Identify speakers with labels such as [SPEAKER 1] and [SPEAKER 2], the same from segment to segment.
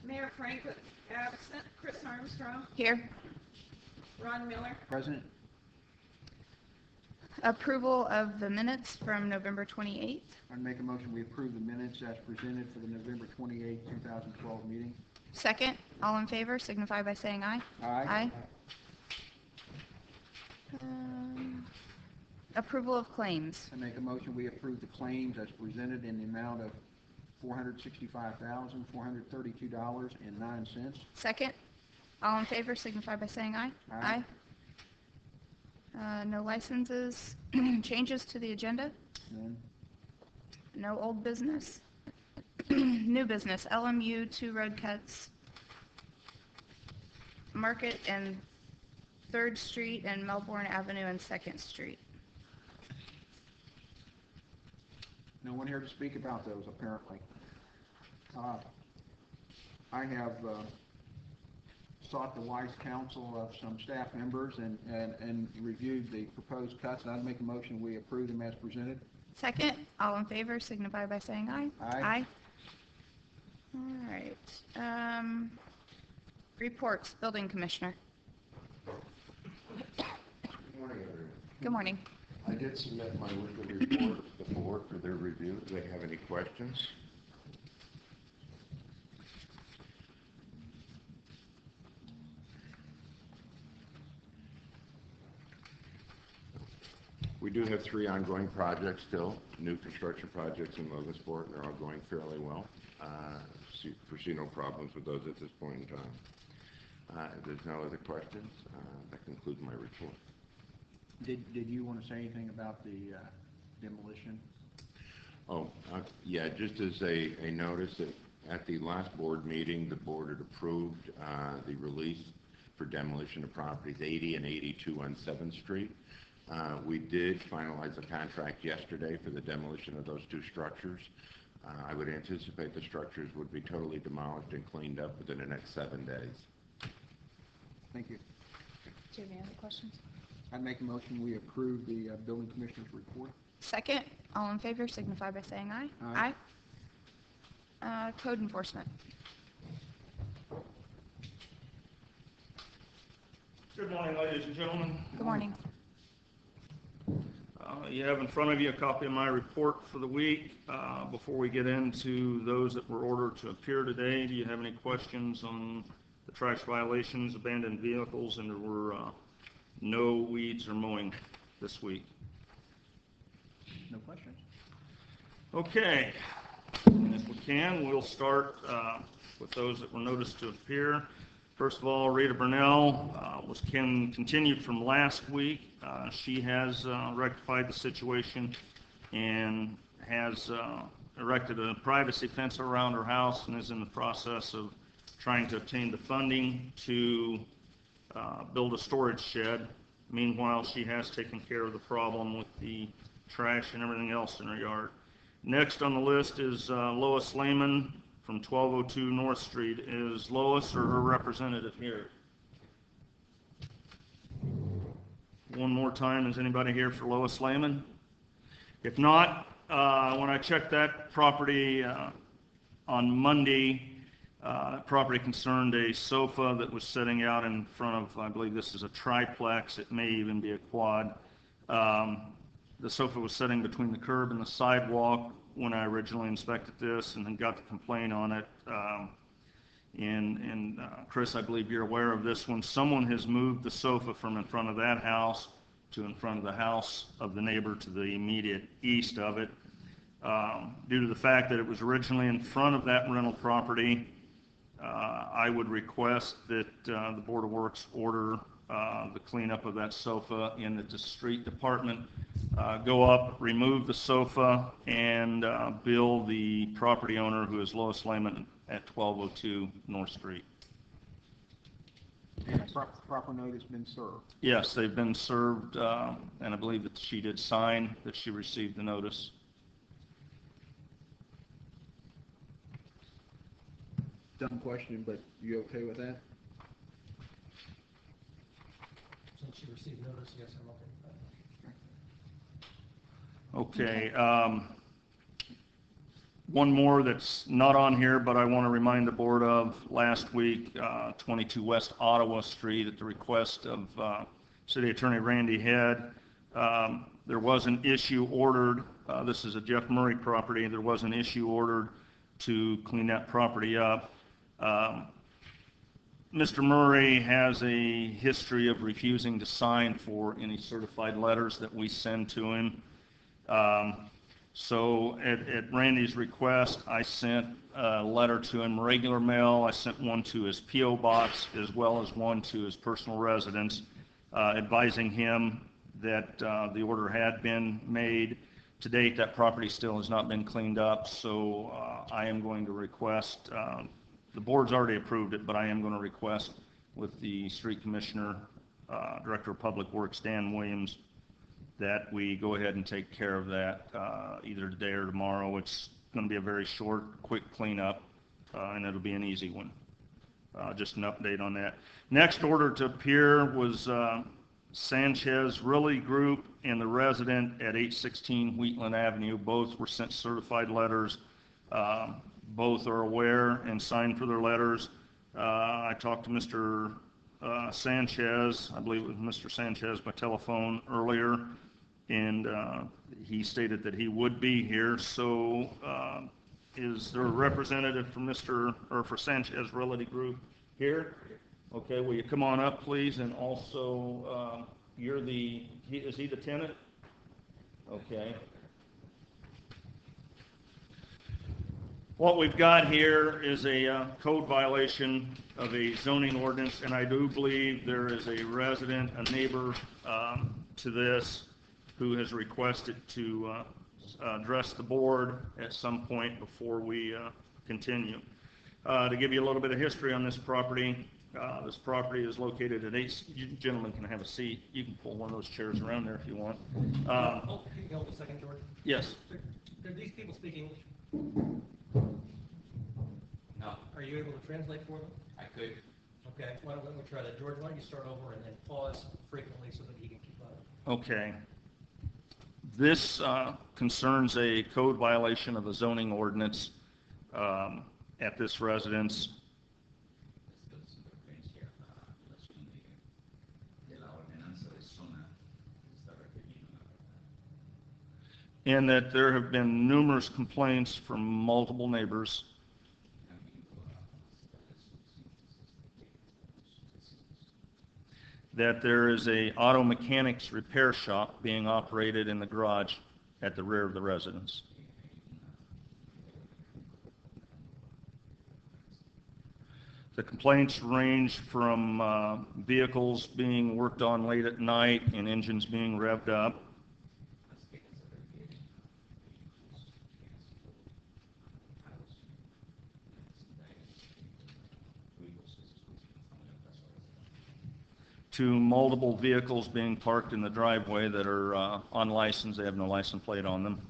[SPEAKER 1] Mayor Franklin, absent. Chris Armstrong.
[SPEAKER 2] Here.
[SPEAKER 1] Ron Miller.
[SPEAKER 3] Present.
[SPEAKER 2] Approval of the minutes from November 28th.
[SPEAKER 3] I'd make a motion we approve the minutes as presented for the November 28, 2012 meeting.
[SPEAKER 2] Second. All in favor signify by saying aye.
[SPEAKER 3] Aye.
[SPEAKER 2] Approval of claims.
[SPEAKER 3] I make a motion we approve the claims as presented in the amount of $465,432.09.
[SPEAKER 2] Second. All in favor signify by saying aye.
[SPEAKER 3] Aye.
[SPEAKER 2] No licenses. Changes to the agenda.
[SPEAKER 3] None.
[SPEAKER 2] No old business. New business. LMU 2 road cuts. Market and 3rd Street and Melbourne Avenue and 2nd Street.
[SPEAKER 3] No one here to speak about those, apparently. I have sought the wise counsel of some staff members and reviewed the proposed cuts, and I'd make a motion we approve them as presented.
[SPEAKER 2] Second. All in favor signify by saying aye.
[SPEAKER 3] Aye.
[SPEAKER 2] All right. Reports. Building Commissioner.
[SPEAKER 4] Good morning, everyone.
[SPEAKER 2] Good morning.
[SPEAKER 4] I did submit my weekly report to the board for their review. Do they have any questions? We do have 3 ongoing projects still, new construction projects in Logansport. They're all going fairly well. Foresee no problems with those at this point in time. If there's no other questions, that concludes my report.
[SPEAKER 3] Did you want to say anything about the demolition?
[SPEAKER 4] Oh, yeah, just as a notice that at the last board meeting, the board had approved the release for demolition of properties 80 and 82 on 7th Street. We did finalize the contract yesterday for the demolition of those 2 structures. I would anticipate the structures would be totally demolished and cleaned up within the next 7 days.
[SPEAKER 3] Thank you.
[SPEAKER 2] Do you have any other questions?
[SPEAKER 3] I'd make a motion we approve the building commissioner's report.
[SPEAKER 2] Second. All in favor signify by saying aye.
[SPEAKER 3] Aye.
[SPEAKER 2] Code enforcement.
[SPEAKER 5] Good morning, ladies and gentlemen.
[SPEAKER 2] Good morning.
[SPEAKER 5] You have in front of you a copy of my report for the week. Before we get into those that were ordered to appear today, do you have any questions on the trash violations, abandoned vehicles, and there were no weeds or mowing this week?
[SPEAKER 3] No questions.
[SPEAKER 5] Okay, and if we can, we'll start with those that were noticed to appear. First of all, Rita Burnell was continued from last week. She has rectified the situation and has erected a privacy fence around her house and is in the process of trying to obtain the funding to build a storage shed. Meanwhile, she has taken care of the problem with the trash and everything else in her yard. Next on the list is Lois Lehman from 1202 North Street. Is Lois or her representative here? One more time, is anybody here for Lois Lehman? If not, when I checked that property on Monday, property concerned a sofa that was sitting out in front of, I believe this is a triplex, it may even be a quad. The sofa was sitting between the curb and the sidewalk when I originally inspected this, and then got the complaint on it. And Chris, I believe you're aware of this one. Someone has moved the sofa from in front of that house to in front of the house of the neighbor to the immediate east of it. Due to the fact that it was originally in front of that rental property, I would request that the Board of Works order the cleanup of that sofa, and that the street department go up, remove the sofa, and bill the property owner, who is Lois Lehman, at 1202 North Street.
[SPEAKER 3] And proper notice been served.
[SPEAKER 5] Yes, they've been served, and I believe that she did sign that she received the notice.
[SPEAKER 3] Dumb question, but you okay with that?
[SPEAKER 6] Since she received notice, yes, I'm okay with that.
[SPEAKER 5] Okay. One more that's not on here, but I want to remind the board of last week, 22 West Ottawa Street at the request of City Attorney Randy Head. There was an issue ordered, this is a Jeff Murray property, there was an issue ordered to clean that property up. Mr. Murray has a history of refusing to sign for any certified letters that we send to him. So at Randy's request, I sent a letter to him, regular mail. I sent one to his P.O. box as well as one to his personal residence, advising him that the order had been made. To date, that property still has not been cleaned up, so I am going to request, the board's already approved it, but I am going to request with the street commissioner, Director of Public Works, Dan Williams, that we go ahead and take care of that either today or tomorrow. It's going to be a very short, quick cleanup, and it'll be an easy one. Just an update on that. Next order to appear was Sanchez Really Group and the resident at 816 Wheatland Avenue. Both were sent certified letters. Both are aware and signed for their letters. I talked to Mr. Sanchez, I believe it was Mr. Sanchez, by telephone earlier, and he stated that he would be here. So is there a representative for Sanchez Realty Group here? Okay, will you come on up, please? And also, is he the tenant? Okay. What we've got here is a code violation of a zoning ordinance, and I do believe there is a resident, a neighbor to this, who has requested to address the board at some point before we continue. To give you a little bit of history on this property is located at 8, you gentlemen can have a seat. You can pull one of those chairs around there if you want.
[SPEAKER 6] Can you hold a second, George?
[SPEAKER 5] Yes.
[SPEAKER 6] Are these people speak English?
[SPEAKER 7] No,
[SPEAKER 6] Are you able to translate for them?
[SPEAKER 7] I could.
[SPEAKER 6] Okay, why don't we try that? George, why don't you start over and then pause frequently so that he can keep up?
[SPEAKER 5] Okay. This concerns a code violation of a zoning ordinance at this residence. In that there have been numerous complaints from multiple neighbors that there is a auto mechanics repair shop being operated in the garage at the rear of the residence. The complaints range from vehicles being worked on late at night and engines being revved up, to multiple vehicles being parked in the driveway that are unlicensed. They have no license plate on them.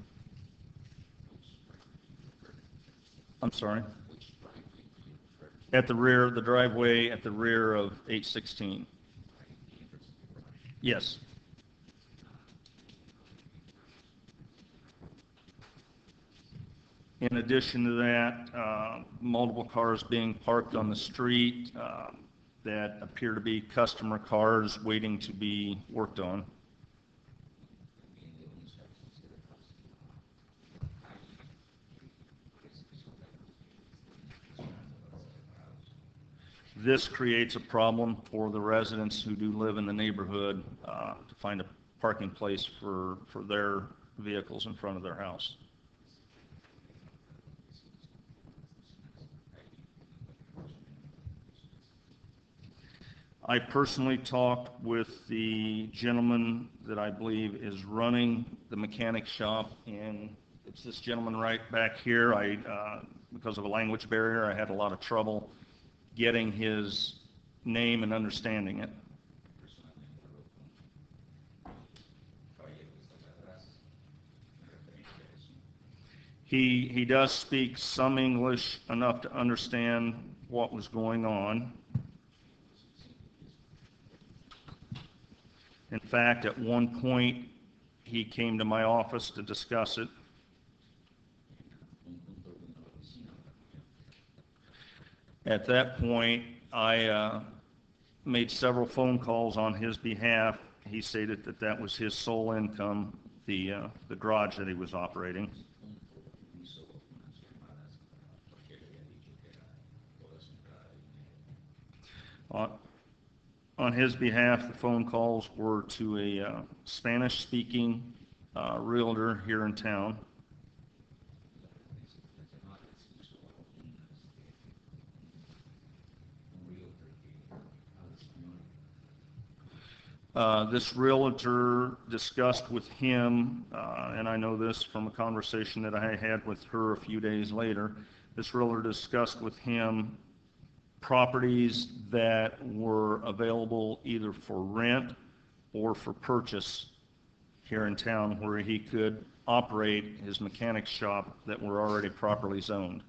[SPEAKER 5] I'm sorry? At the rear of the driveway, at the rear of 816. Yes. In addition to that, multiple cars being parked on the street that appear to be customer cars waiting to be worked on. This creates a problem for the residents who do live in the neighborhood to find a parking place for their vehicles in front of their house. I personally talked with the gentleman that I believe is running the mechanic shop, and it's this gentleman right back here. Because of a language barrier, I had a lot of trouble getting his name and understanding it. He does speak some English enough to understand what was going on. In fact, at one point, he came to my office to discuss it. At that point, I made several phone calls on his behalf. He stated that that was his sole income, the garage that he was operating. On his behalf, the phone calls were to a Spanish-speaking realtor here in town. This realtor discussed with him, and I know this from a conversation that I had with her a few days later, this realtor discussed with him properties that were available either for rent or for purchase here in town where he could operate his mechanic shop that were already properly zoned.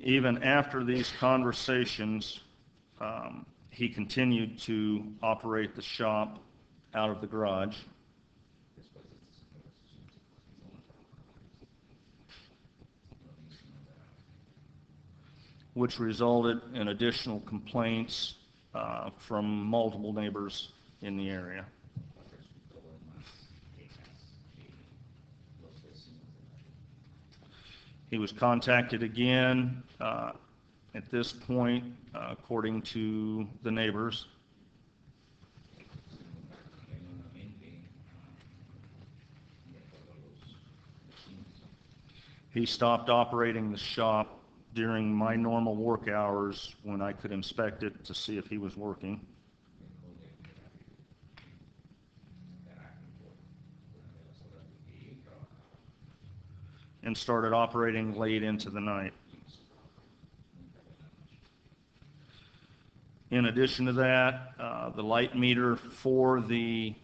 [SPEAKER 5] Even after these conversations, he continued to operate the shop out of the garage. Which resulted in additional complaints from multiple neighbors in the area. He was contacted again at this point, according to the neighbors. He stopped operating the shop during my normal work hours when I could inspect it to see if he was working. And started operating late into the night. In addition to that, the light meter for the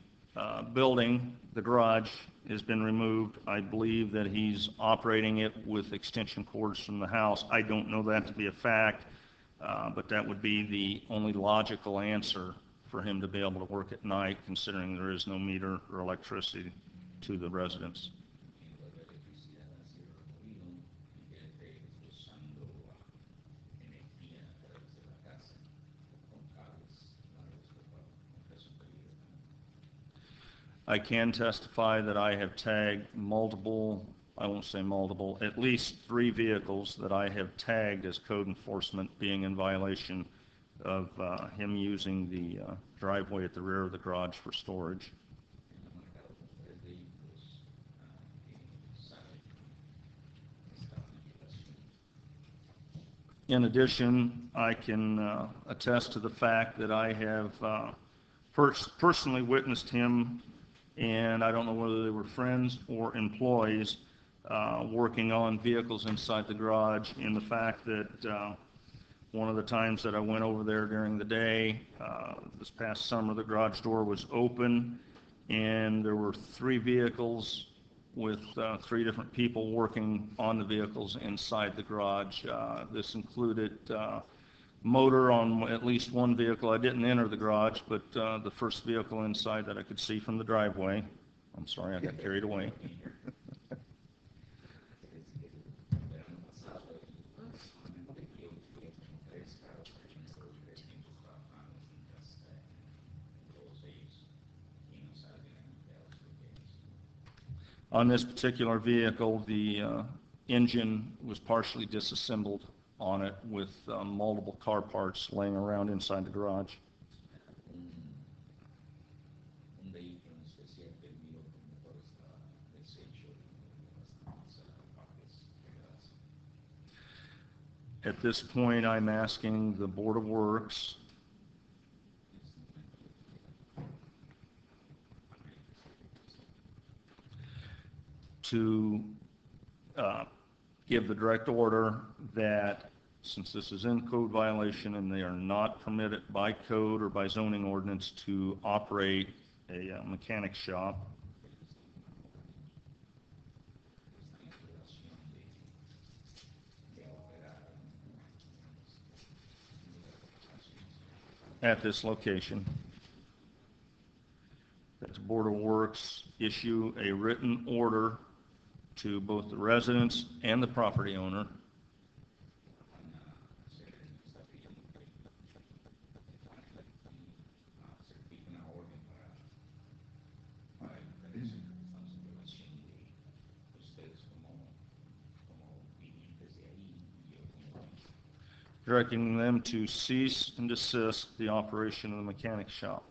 [SPEAKER 5] building, the garage, has been removed. I believe that he's operating it with extension cords from the house. I don't know that to be a fact, but that would be the only logical answer for him to be able to work at night, considering there is no meter or electricity to the residence. I can testify that I have tagged multiple, I won't say multiple, at least 3 vehicles that I have tagged as code enforcement being in violation of him using the driveway at the rear of the garage for storage. In addition, I can attest to the fact that I have personally witnessed him, and I don't know whether they were friends or employees, working on vehicles inside the garage, in the fact that one of the times that I went over there during the day, this past summer, the garage door was open, and there were 3 vehicles with 3 different people working on the vehicles inside the garage. This included motor on at least one vehicle. I didn't enter the garage, but the first vehicle inside that I could see from the driveway. I'm sorry, I got carried away. On this particular vehicle, the engine was partially disassembled on it with multiple car parts laying around inside the garage. At this point, I'm asking the Board of Works to give the direct order that since this is in code violation and they are not permitted by code or by zoning ordinance to operate a mechanic shop, at this location, that the Board of Works issue a written order to both the residents and the property owner directing them to cease and desist the operation of the mechanic shop.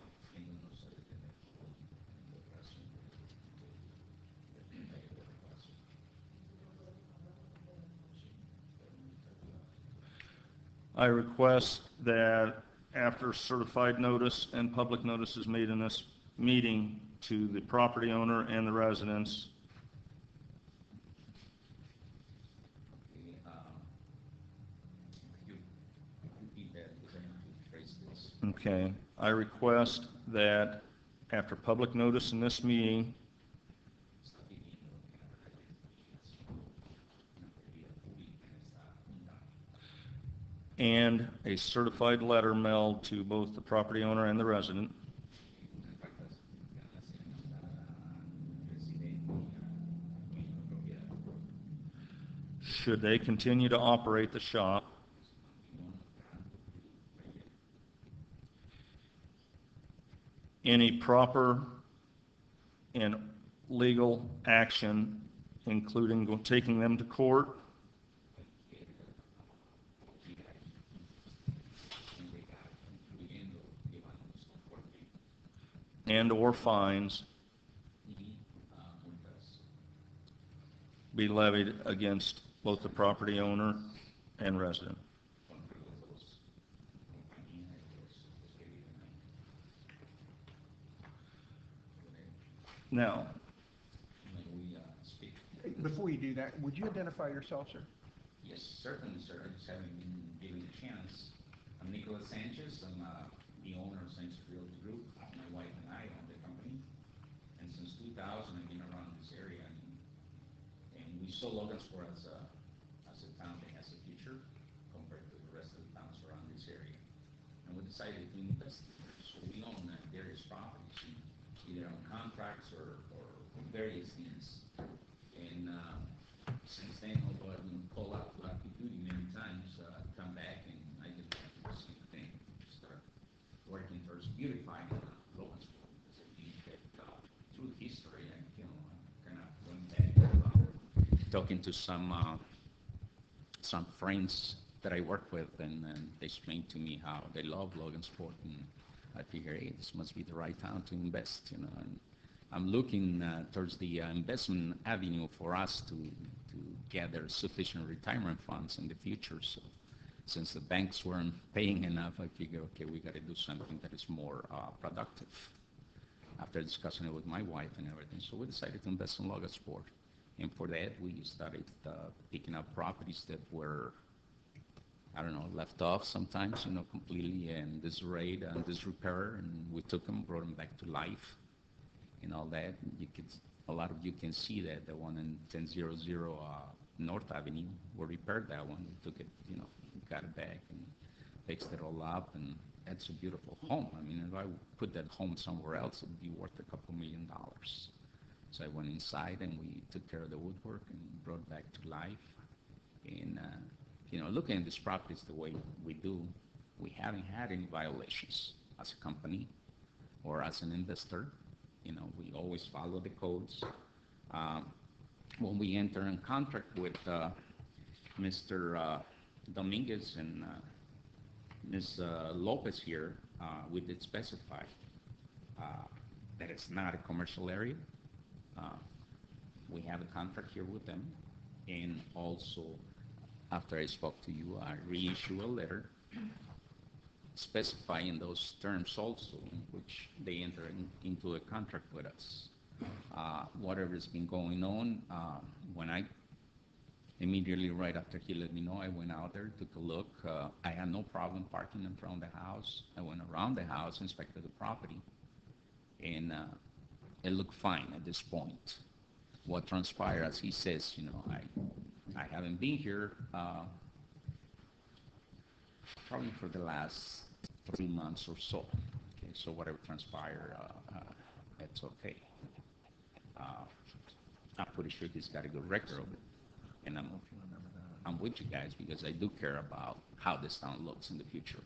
[SPEAKER 5] I request that after certified notice and public notice is made in this meeting to the property owner and the residents, okay, I request that after public notice in this meeting, and a certified letter mailed to both the property owner and the resident, should they continue to operate the shop, any proper and legal action, including taking them to court, and/or fines be levied against both the property owner and resident. Now,
[SPEAKER 3] Before you do that, would you identify yourself, sir?
[SPEAKER 7] Yes, certainly, sir. I just haven't been given a chance. I'm Nicholas Sanchez. I'm the owner of Sanchez Realty Group. My wife and I own the company. And since 2000, I've been around this area. And we saw Logansport as a town that has a future compared to the rest of the towns around this area. And we decided to invest here. So we own various properties, either on contracts or various things. And since then, although I've been called out to active duty many times, come back and I just want to do the same thing. Start working towards beautifying Logansport. Because I think that through history, I kind of went back talking to some friends that I work with, and they explained to me how they love Logansport, and I figure, hey, this must be the right town to invest, and I'm looking towards the investment avenue for us to gather sufficient retirement funds in the future. So since the banks weren't paying enough, I figured, okay, we got to do something that is more productive. After discussing it with my wife and everything, so we decided to invest in Logansport. And for that, we started picking up properties that were, I don't know, left off sometimes, completely in disarray and disrepair, and we took them, brought them back to life. And all that, a lot of you can see that the one in 1000 North Avenue, we repaired that one. We took it, got it back and fixed it all up, and that's a beautiful home. I mean, if I put that home somewhere else, it'd be worth a couple $1 million. So I went inside and we took care of the woodwork and brought it back to life. And looking at these properties the way we do, we haven't had any violations as a company or as an investor. We always follow the codes. When we enter in contract with Mr. Dominguez and Ms. Lopez here, we did specify that it's not a commercial area. We have a contract here with them, and also after I spoke to you, I reissue a letter specifying those terms also in which they enter into a contract with us. Whatever's been going on, when I immediately right after he let me know, I went out there, took a look. I had no problem parking in front of the house. I went around the house, inspected the property, and it looked fine at this point. What transpired, as he says, I haven't been here probably for the last 3 months or so. Okay, so whatever transpired at it's okay. I'm pretty sure he's got a good record of it. And I'm with you guys because I do care about how this town looks in the future.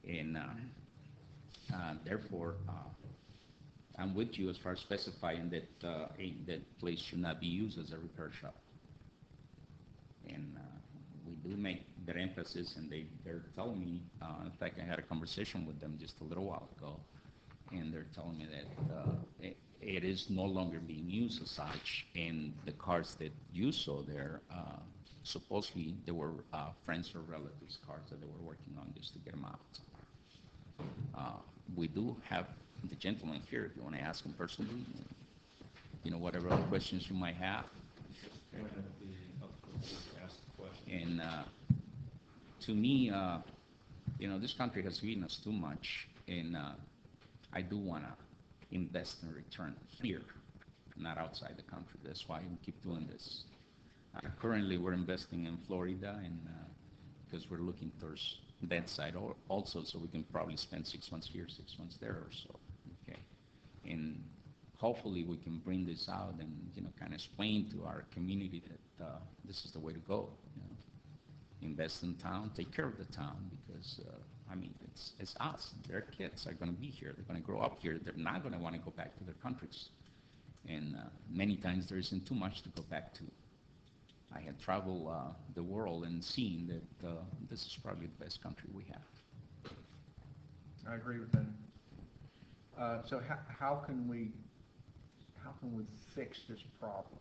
[SPEAKER 7] And therefore, I'm with you as far as specifying that that place should not be used as a repair shop. And we do make that emphasis, and they're telling me, in fact, I had a conversation with them just a little while ago, and they're telling me that it is no longer being used as such, and the cars that you saw there, supposedly they were friends or relatives' cars that they were working on just to get them out. We do have the gentleman here, if you want to ask him personally, whatever other questions you might have. And to me, this country has given us too much, and I do want to invest in return here, not outside the country. That's why I keep doing this. Currently, we're investing in Florida, and because we're looking towards that side also, so we can probably spend 6 months here, 6 months there or so. Okay, and hopefully we can bring this out and kind of explain to our community that this is the way to go. Invest in town, take care of the town, because it's us. Their kids are going to be here. They're going to grow up here. They're not going to want to go back to their countries, and many times there isn't too much to go back to. I had traveled the world and seen that this is probably the best country we have.
[SPEAKER 3] I agree with that. So how can we fix this problem?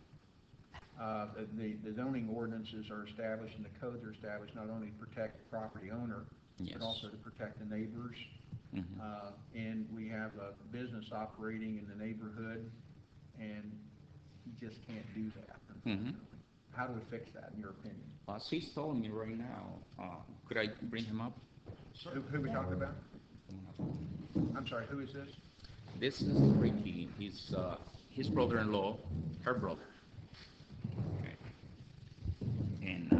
[SPEAKER 3] The zoning ordinances are established and the codes are established not only to protect the property owner,
[SPEAKER 7] Yes.
[SPEAKER 3] but also to protect the neighbors.
[SPEAKER 7] Mm-hmm.
[SPEAKER 3] And we have a business operating in the neighborhood, and you just can't do that.
[SPEAKER 7] Mm-hmm.
[SPEAKER 3] How do we fix that, in your opinion?
[SPEAKER 7] He's telling me right now. Could I bring him up?
[SPEAKER 3] Who we talking about? I'm sorry, who is this?
[SPEAKER 7] This is Ricky. He's his brother-in-law, her brother. Okay. And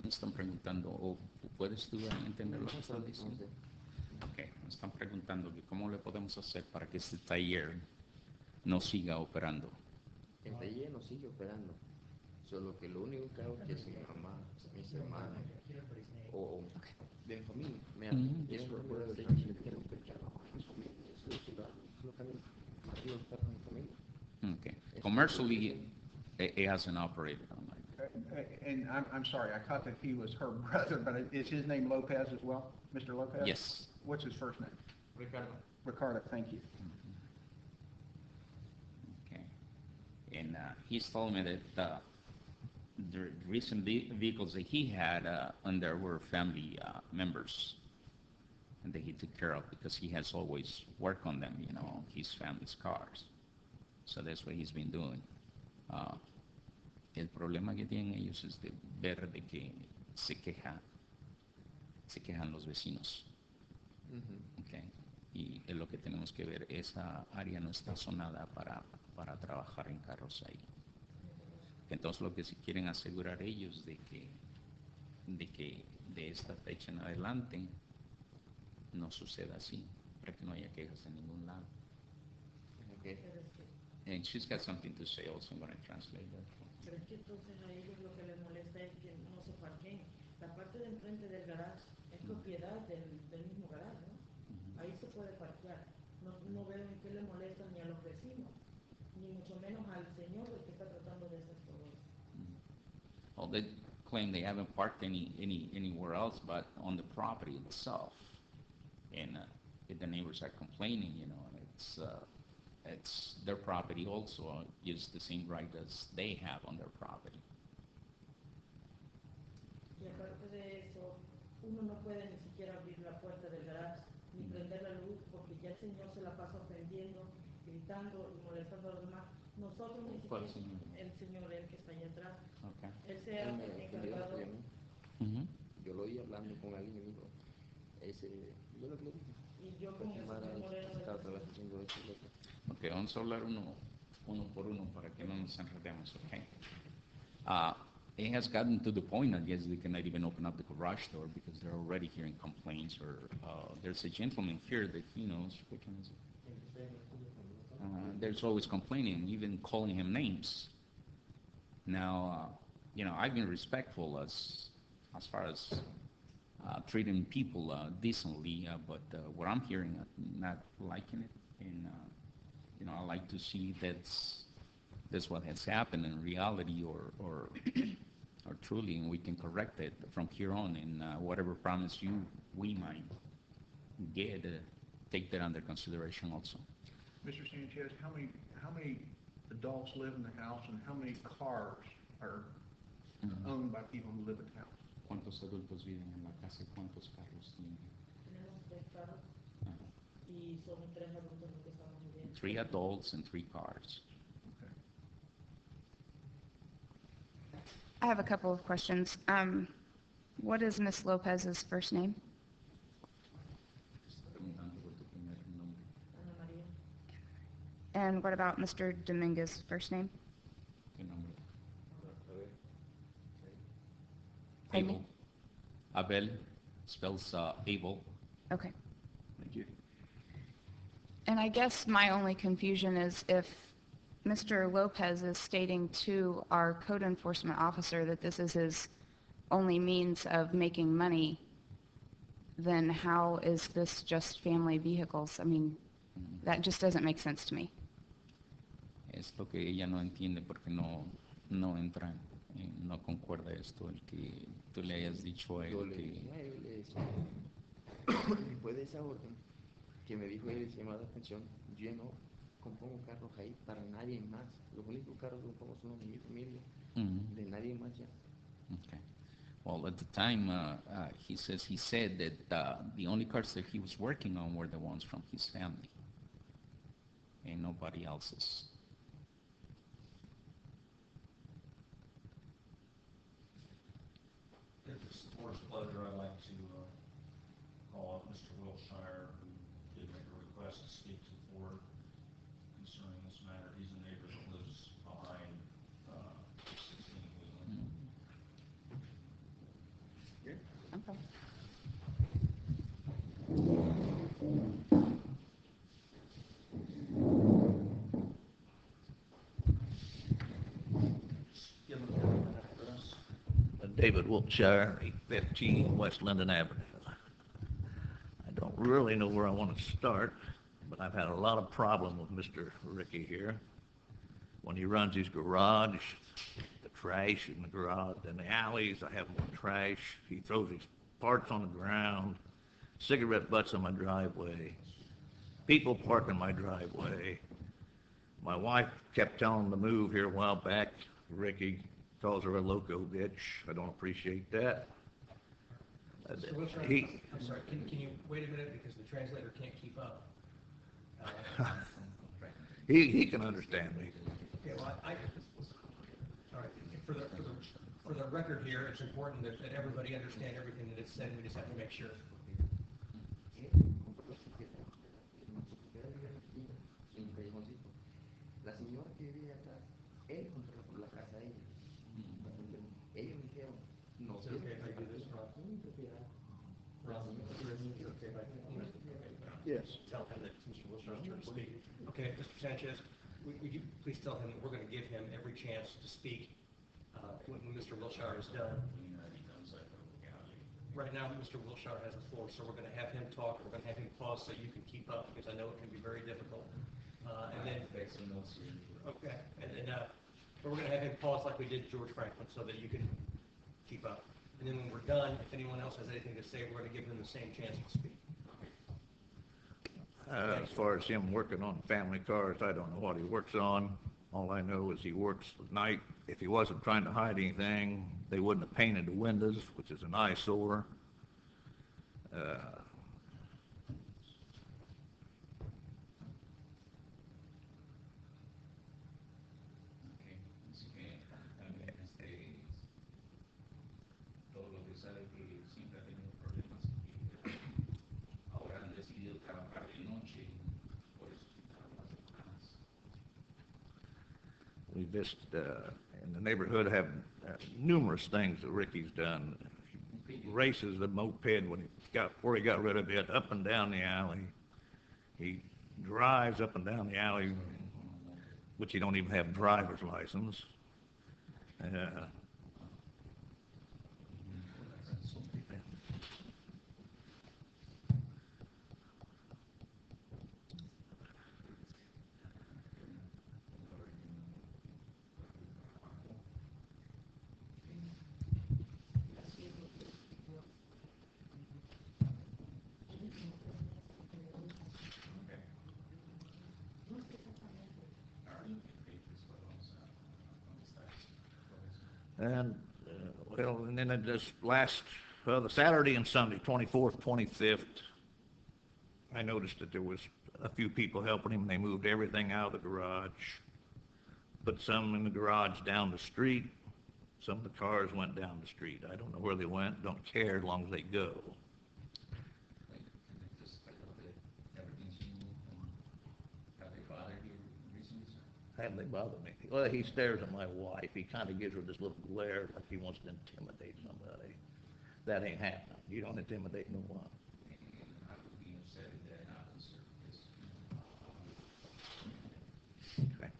[SPEAKER 7] me están preguntando, ¿puedes tú entender lo que están diciendo? Okay. Me están preguntando que cómo le podemos hacer para que este taller no siga operando.
[SPEAKER 8] El taller no sigue operando, solo que lo único que hago es que si mi mamá, mis hermanos o de mi familia me hablan, y eso lo puedo hacer si le quiero pechar, lo cambio, así lo para mi familia.
[SPEAKER 7] Okay. Commercially, it hasn't operated. I'm like,
[SPEAKER 3] And I'm sorry, I thought that he was her brother, but is his name Lopez as well, Mr. Lopez?
[SPEAKER 7] yes.
[SPEAKER 3] What's his first name?
[SPEAKER 8] Ricardo.
[SPEAKER 3] Ricardo, thank you.
[SPEAKER 7] Okay. And he's told me that the recent vehicles that he had under were family members, and that he took care of because he has always worked on them, his family's cars. So that's what he's been doing. El problema que tienen ellos es de ver de que se quejan los vecinos. Okay. Y es lo que tenemos que ver. Esa área no está zonada para trabajar en carros ahí. Entonces lo que se quieren asegurar ellos de que de esta fecha en adelante no suceda así, para que no haya quejas en ningún lado.
[SPEAKER 8] Okay.
[SPEAKER 7] And she's got something to say also. I'm going to translate that.
[SPEAKER 9] Pero es que entonces a ellos lo que les molesta es que no se parqueen. La parte de enfrente del garage es propiedad del mismo garage, ¿no? Ahí se puede parquear. No veo en qué le molesta ni a los vecinos, ni mucho menos al señor del que está tratando de hacer todo eso.
[SPEAKER 7] Well, they claim they haven't parked anywhere else but on the property itself. And if the neighbors are complaining, it's their property also, gives the same right as they have on their property.
[SPEAKER 9] Y aparte de eso, uno no puede ni siquiera abrir la puerta del garage ni prender la luz porque ya el señor se la pasa ofendiendo, gritando y molestando a los demás. Nosotros ni siquiera, el señor él que está allá atrás,
[SPEAKER 7] Okay.
[SPEAKER 9] él se ha encargado.
[SPEAKER 8] Yo lo oí hablando con alguien y me dijo, yo lo que le dije.
[SPEAKER 9] Y yo como el señor Moreno
[SPEAKER 8] Estaba haciendo eso, loco.
[SPEAKER 7] Okay, vamos a hablar uno por uno para que no nos enredemos, okay? it has gotten to the point, I guess, they cannot even open up the garage door because they're already hearing complaints. Or there's a gentleman here that he knows. Which one is it? There's always complaining, even calling him names. Now, I've been respectful as far as treating people decently, but what I'm hearing, I'm not liking it, and I like to see that's what has happened in reality, or truly, and we can correct it from here on. And whatever promise we might get, take that under consideration also.
[SPEAKER 3] Mr. Sanchez, how many adults live in the house, and how many cars are owned by people who live in the house?
[SPEAKER 7] ¿Cuántos adultos viven en la casa y cuántos carros tienen?
[SPEAKER 9] Tenemos 3 carros
[SPEAKER 7] Uh-huh.
[SPEAKER 9] y son 3 adultos los que estamos viviendo.
[SPEAKER 7] 3 adults and 3 cars.
[SPEAKER 3] Okay.
[SPEAKER 2] I have a couple of questions. What is Miss Lopez's first name?
[SPEAKER 7] Está preguntando por tu primer nombre.
[SPEAKER 9] Ana María.
[SPEAKER 2] And what about Mr. Dominguez's first name?
[SPEAKER 7] ¿Qué nombre?
[SPEAKER 2] Pardon me?
[SPEAKER 7] Abel spells Abel.
[SPEAKER 2] Okay.
[SPEAKER 7] Thank you.
[SPEAKER 2] And I guess my only confusion is if Mr. Lopez is stating to our code enforcement officer that this is his only means of making money, then how is this just family vehicles? I mean, that just doesn't make sense to me.
[SPEAKER 7] Es lo que ella no entiende porque no entra, no concuerda esto, el que tú le hayas dicho a
[SPEAKER 8] Yo
[SPEAKER 7] él
[SPEAKER 8] le
[SPEAKER 7] que...
[SPEAKER 8] dije a él, le decía, después de esa orden que me dijo él, se llamaba la atención, yo no compongo carros ahí para nadie más. Los únicos carros que compongo son los de mi familia, de nadie más ya.
[SPEAKER 7] Okay. Well, at the time, he said that the only cars that he was working on were the ones from his family, and nobody else's.
[SPEAKER 5] If it's the board's pleasure, I'd like to call up Mr. Wilshire, who did make a request to speak to the board concerning this matter. He's a neighbor that lives behind 16 Wheeling.
[SPEAKER 2] Okay.
[SPEAKER 5] Give him a minute for us.
[SPEAKER 10] David Wiltshire, 815 West Linden Avenue. I don't really know where I want to start, but I've had a lot of problem with Mr. Ricky here. When he runs his garage, the trash in the garage, in the alleys, I have more trash. He throws his parts on the ground, cigarette butts on my driveway, people park in my driveway. My wife kept telling him to move here a while back. Ricky calls her a loco bitch. I don't appreciate that.
[SPEAKER 6] Mr. Wilshire,
[SPEAKER 10] He,
[SPEAKER 6] I'm sorry, can you wait a minute because the translator can't keep up?
[SPEAKER 10] he can understand me.
[SPEAKER 6] Yeah, well, all right, for the record here, it's important that everybody understand everything that is said, we just have to make sure.
[SPEAKER 8] La señora que vivía atrás, él compró la casa a ella. Ellos me dijeron, no
[SPEAKER 6] Is it okay if I do this, Rob? Rob, is it okay if I,
[SPEAKER 3] Yes.
[SPEAKER 6] tell him that it's Mr. Wilshire's turn to speak? Okay, Mr. Sanchez, would you please tell him that we're going to give him every chance to speak when Mr. Wilshire is done? Right now, Mr. Wilshire has the floor, so we're going to have him talk, we're going to have him pause so you can keep up, because I know it can be very difficult. And then, okay, and then, but we're going to have him pause like we did George Franklin, so that you can keep up. And then when we're done, if anyone else has anything to say, we're going to give them the same chance to speak.
[SPEAKER 10] As far as him working on family cars, I don't know what he works on. All I know is he works at night. If he wasn't trying to hide anything, they wouldn't have painted the windows, which is an eyesore.
[SPEAKER 7] Okay, así que también todo lo que sabe que siempre ha tenido problemas y que ahora han decidido trabajar de noche, por eso trabajan más.
[SPEAKER 10] We visited in the neighborhood have numerous things that Ricky's done. He races the moped when before he got rid of it, up and down the alley. He drives up and down the alley, which he don't even have driver's license. And, well, and then this the Saturday and Sunday, 24th, 25th, I noticed that there was a few people helping him. They moved everything out of the garage, put some in the garage down the street. Some of the cars went down the street. I don't know where they went, don't care as long as they go. Have they bothered me? Well, he stares at my wife. He kind of gives her this little glare like he wants to intimidate somebody. That ain't happening. You don't intimidate no one. Okay.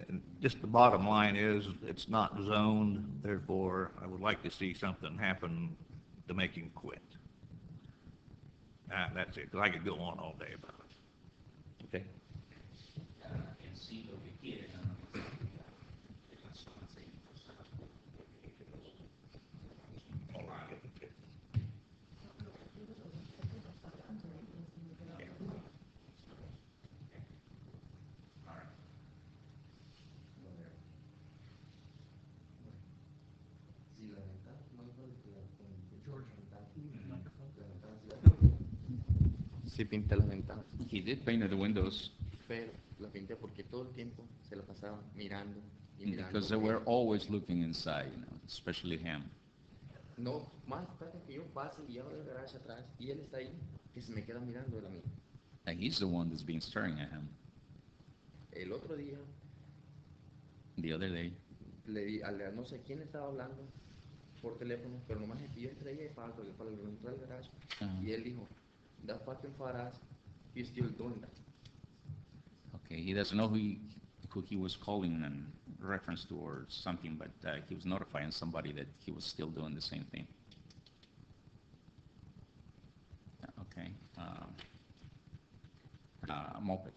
[SPEAKER 10] And just the bottom line is, it's not zoned, therefore, I would like to see something happen to make him quit. That's it, 'cause I could go on all day about it. Okay?
[SPEAKER 8] Sí pinté las ventanas,
[SPEAKER 7] He did paint the windows
[SPEAKER 8] pero las pinté porque todo el tiempo se la pasaba mirando y mirando.
[SPEAKER 7] because they were always looking inside, especially him.
[SPEAKER 8] No, más tarde que yo pase y abro el garage atrás y él está ahí, que se me queda mirando él a mí.
[SPEAKER 7] And he's the one that's been staring at him.
[SPEAKER 8] El otro día
[SPEAKER 7] The other day,
[SPEAKER 8] le di, no sé quién estaba hablando por teléfono, pero nomás yo entré ahí para entrar al garage y él dijo, that fucking fat ass, he's still doing that.
[SPEAKER 7] okay, he doesn't know who he was calling in reference to or something, but he was notifying somebody that he was still doing the same thing. Okay. Moped.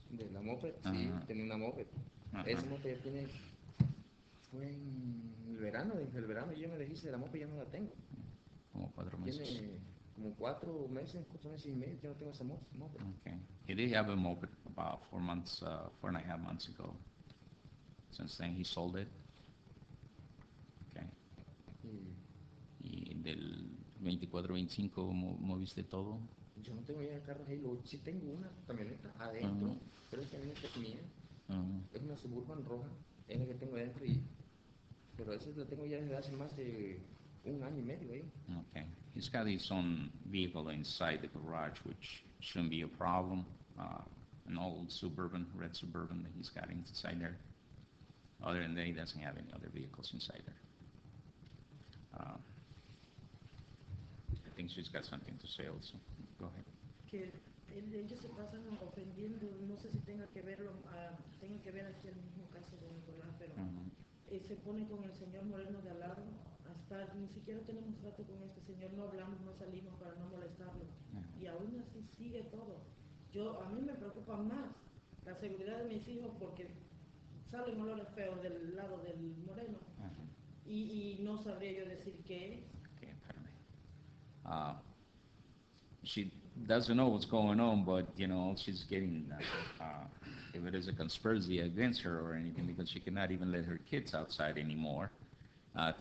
[SPEAKER 8] De la moped, sí, tenía una moped. Esa moped ya tiene, fue en el verano yo me dejé de la moped, ya no la tengo.
[SPEAKER 7] Como 4 meses.
[SPEAKER 8] Tiene como 4 meses y medio, yo no tengo esa moped.
[SPEAKER 7] Okay. He did have a moped about 4.5 months ago. Since then he sold it. Okay. Y del 24-25 moviste todo.
[SPEAKER 8] Yo no tengo ya carros ahí, sí tengo una camioneta adentro, pero esa camioneta es mía. Es una Suburban roja, es la que tengo adentro, pero esa la tengo ya desde hace más de 1 año y medio ahí.
[SPEAKER 7] Okay. He's got his own vehicle inside the garage, which shouldn't be a problem. An old Suburban, red Suburban that he's got inside there. Other than that, he doesn't have any other vehicles inside there. I think she's got something to say also. Go ahead.
[SPEAKER 9] Que ellos se pasan ofendiendo, no sé si tenga que ver aquí el mismo caso de Nicolás, pero se pone con el señor Moreno de al lado, hasta ni siquiera tenemos trato con este señor, no hablamos, no salimos para no molestarlo, y aún así sigue todo. A mí me preocupa más la seguridad de mis hijos porque salen olores feos del lado del Moreno, y no sabría yo decir qué es.
[SPEAKER 7] Okay, pardon me. She doesn't know what's going on, but, she's getting, if it is a conspiracy against her or anything, because she cannot even let her kids outside anymore,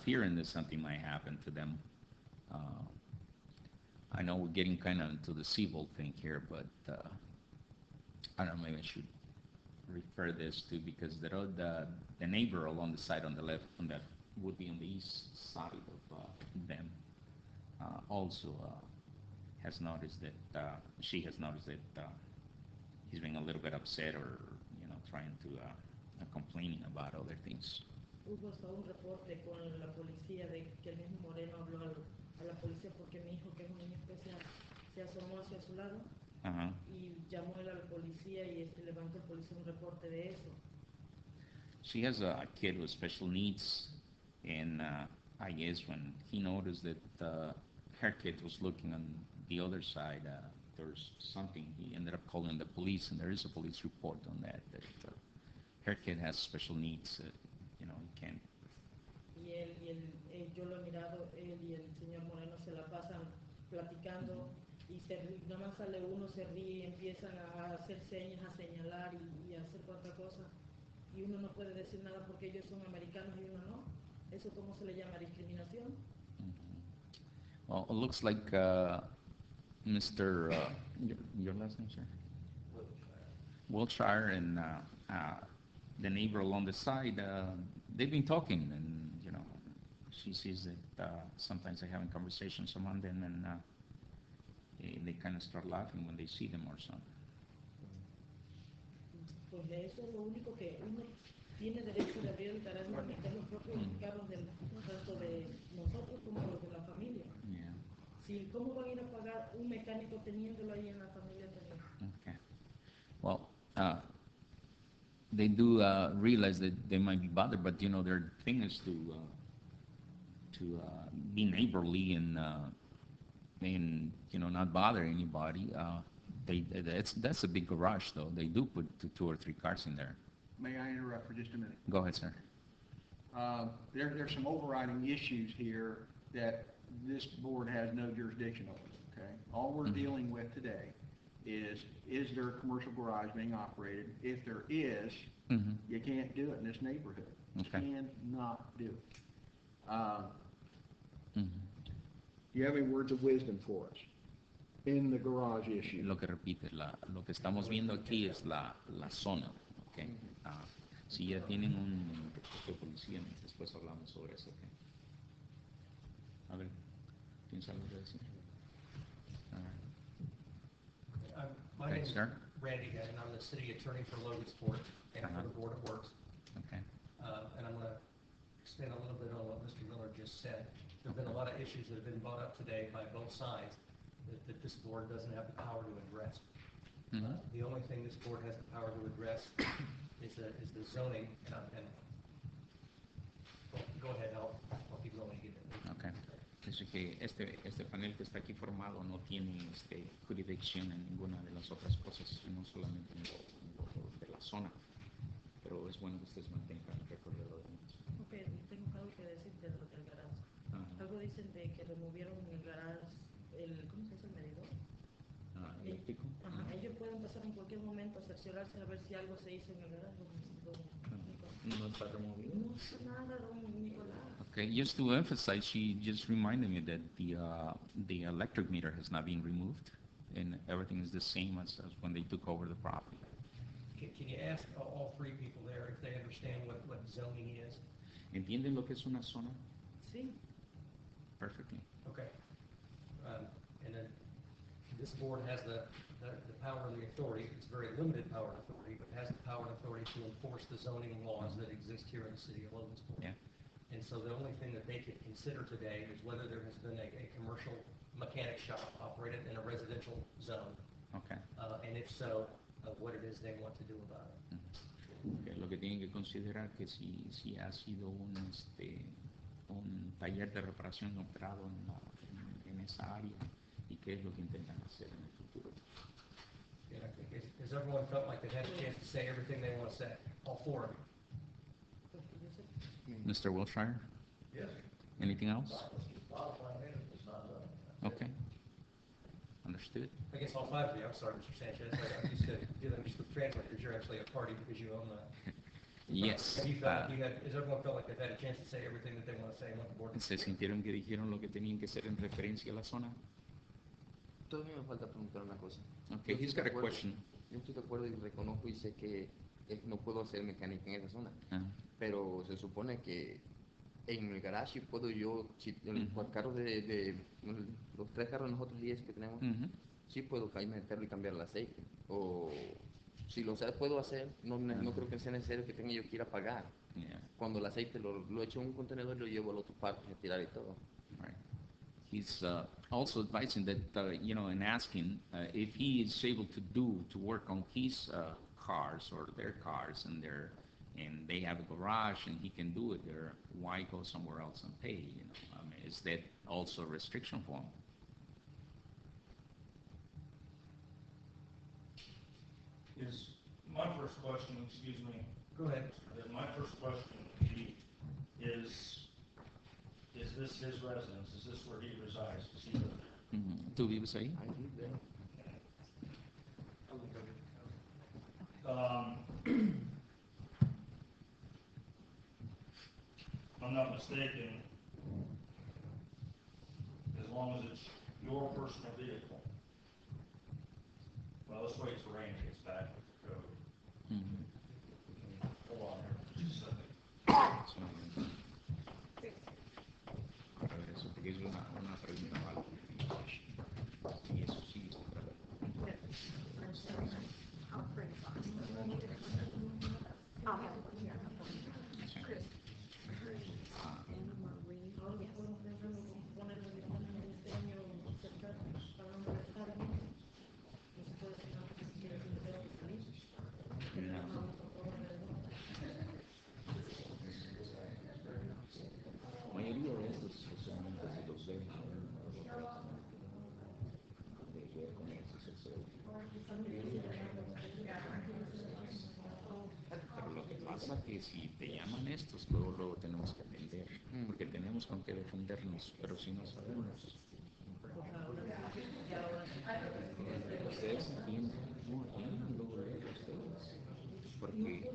[SPEAKER 7] fearing that something might happen to them. I know we're getting kind of into the civil thing here, but I don't know, maybe I should refer this to, because the neighbor along the side on the left, on that would be on the east side of them, also has noticed that she has noticed that he's being a little bit upset, or trying to complaining about other things.
[SPEAKER 9] Hubo hasta un reporte con la policía de que el mismo Moreno habló a la policía porque mi hijo, que es un niño especial, se asomó hacia su lado y llamó él a la policía y levantó el policía un reporte de eso.
[SPEAKER 7] She has a kid with special needs, and I guess when he noticed that her kid was looking on the other side, there's something, he ended up calling the police, and there is a police report on that her kid has special needs, he can't.
[SPEAKER 9] Yo lo he mirado, él y el señor Moreno se la pasan platicando y nada más sale uno, se ríe y empiezan a hacer señas, a señalar y a hacer cuanta cosa. Y uno no puede decir nada porque ellos son americanos y uno no. ¿Eso cómo se le llama? ¿Discriminación?
[SPEAKER 7] Well, it looks like Mr. Your last name, sir? Wiltshire and the neighbor along the side, they've been talking, and she sees that sometimes they're having conversations among them, and they kind of start laughing when they see them or something.
[SPEAKER 9] Pues eso es lo único que uno tiene derecho de abrir el garaje y meter los propios carros tanto de nosotros como los de la familia.
[SPEAKER 7] Yeah.
[SPEAKER 9] Sí, ¿cómo van a ir a pagar un mecánico teniéndolo ahí en la familia también?
[SPEAKER 7] Okay. Well, they do realize that they might be bothered, but their thing is to be neighborly and not bother anybody. That's a big garage, though. They do put two or three cars in there.
[SPEAKER 3] May I interrupt for just a minute?
[SPEAKER 7] Go ahead, sir.
[SPEAKER 3] There's some overriding issues here that this board has no jurisdiction over, okay? All we're dealing with today is there a commercial garage being operated? If there is, you can't do it in this neighborhood.
[SPEAKER 7] Okay.
[SPEAKER 3] Cannot do it. Do you have any words of wisdom for us in the garage issue?
[SPEAKER 7] Lo que repite, lo que estamos viendo aquí es la zona, okay? Si ya tienen un policía, después hablamos sobre eso, okay? A ver, ¿tienes algo que decir?
[SPEAKER 6] My name is
[SPEAKER 7] sir.
[SPEAKER 6] Randy Gatton. I'm the city attorney for Logansport and for the Board of Works.
[SPEAKER 7] Okay.
[SPEAKER 6] And I'm going to expand a little bit on what Mr. Miller just said. There have been a lot of issues that have been brought up today by both sides that this board doesn't have the power to address. The only thing this board has the power to address is the zoning. Go ahead, I'll keep going again.
[SPEAKER 7] Okay. Es que este panel que está aquí formado no tiene jurisdicción en ninguna de las otras cosas, sino solamente en lo de la zona. Pero es bueno que ustedes mantengan el recorrido de ellos.
[SPEAKER 9] Ok, tengo algo que decir de lo del garage. Algo dicen de que removieron el garage, ¿cómo se dice? El medidor.
[SPEAKER 7] Eléctrico.
[SPEAKER 9] Ellos pueden pasar en cualquier momento a cerciorarse a ver si algo se hizo en el garage.
[SPEAKER 7] No está removido.
[SPEAKER 9] No hizo nada, don Nicolás.
[SPEAKER 7] Okay, just to emphasize, she just reminded me that the electric meter has not been removed, and everything is the same as when they took over the property.
[SPEAKER 6] Can you ask all three people there if they understand what zoning is?
[SPEAKER 7] ¿Entienden lo que es una zona?
[SPEAKER 9] Sí.
[SPEAKER 7] Perfectly.
[SPEAKER 6] Okay. And then this board has the power and the authority. It's very limited power and authority, but has the power and authority to enforce the zoning laws that exist here in the city of Logansport.
[SPEAKER 7] Yeah.
[SPEAKER 6] And so the only thing that they could consider today is whether there has been a commercial mechanic shop operated in a residential zone.
[SPEAKER 7] Okay.
[SPEAKER 6] And if so, what it is they want to do about it.
[SPEAKER 7] Okay. Lo que tienen que considerar que si ha sido un taller de reparación operado en esa área y qué es lo que intentan hacer en el futuro.
[SPEAKER 6] Yeah, has everyone felt like they've had a chance to say everything they want to say? All four of you?
[SPEAKER 7] Mr. Wilshire?
[SPEAKER 10] Yes.
[SPEAKER 7] Anything else? Okay. Understood.
[SPEAKER 6] I guess all five of you. I'm sorry, Mr. Sanchez. I'm used to dealing just with translators. You're actually a party because you own the...
[SPEAKER 7] Yes.
[SPEAKER 6] Have you felt has everyone felt like they've had a chance to say everything that they want to say and what the board...
[SPEAKER 7] ¿Se sintieron que dijeron lo que tenían que hacer en referencia a la zona?
[SPEAKER 8] Todavía me falta preguntar una cosa.
[SPEAKER 7] Okay,
[SPEAKER 8] Yo
[SPEAKER 7] he's
[SPEAKER 8] estoy
[SPEAKER 7] got
[SPEAKER 8] de
[SPEAKER 7] a
[SPEAKER 8] acuerdo-
[SPEAKER 7] question.
[SPEAKER 8] Yo estoy de acuerdo y reconozco y sé que no puedo hacer mecánica en esa zona, pero se supone que en el garage sí puedo yo, si el carro los 3 carros nosotros 10 que tenemos, sí puedo ahí meterlo y cambiar el aceite. O si puedo hacer, no creo que sea necesario que tenga yo que ir a pagar.
[SPEAKER 7] Yeah.
[SPEAKER 8] Cuando el aceite lo echo en un contenedor y lo llevo a la otra parte a tirar y todo.
[SPEAKER 7] Right. He's also advising that, and asking if he is able to work on his cars or their cars and they have a garage and he can do it there, why go somewhere else and pay, I mean, is that also a restriction for him?
[SPEAKER 5] Is my first question, excuse me,
[SPEAKER 6] Go ahead.
[SPEAKER 5] my first question would be, is this his residence? Is this where he resides? Does he live there?
[SPEAKER 7] ¿Tú vives ahí?
[SPEAKER 8] I live there.
[SPEAKER 5] If I'm not mistaken, as long as it's your personal vehicle. Well, let's wait till rain gets back with the code. Hold on here, just a second.
[SPEAKER 7] A ver, eso, porque es una pregunta válida. Y eso sí, otra vez. La mayoría de estos solamente se los ven de ver con esos Pero lo que pasa es que si te llaman estos, luego tenemos que atender, porque tenemos con qué defendernos, pero si no sabemos. Ustedes atienden, no atiendan luego ustedes, porque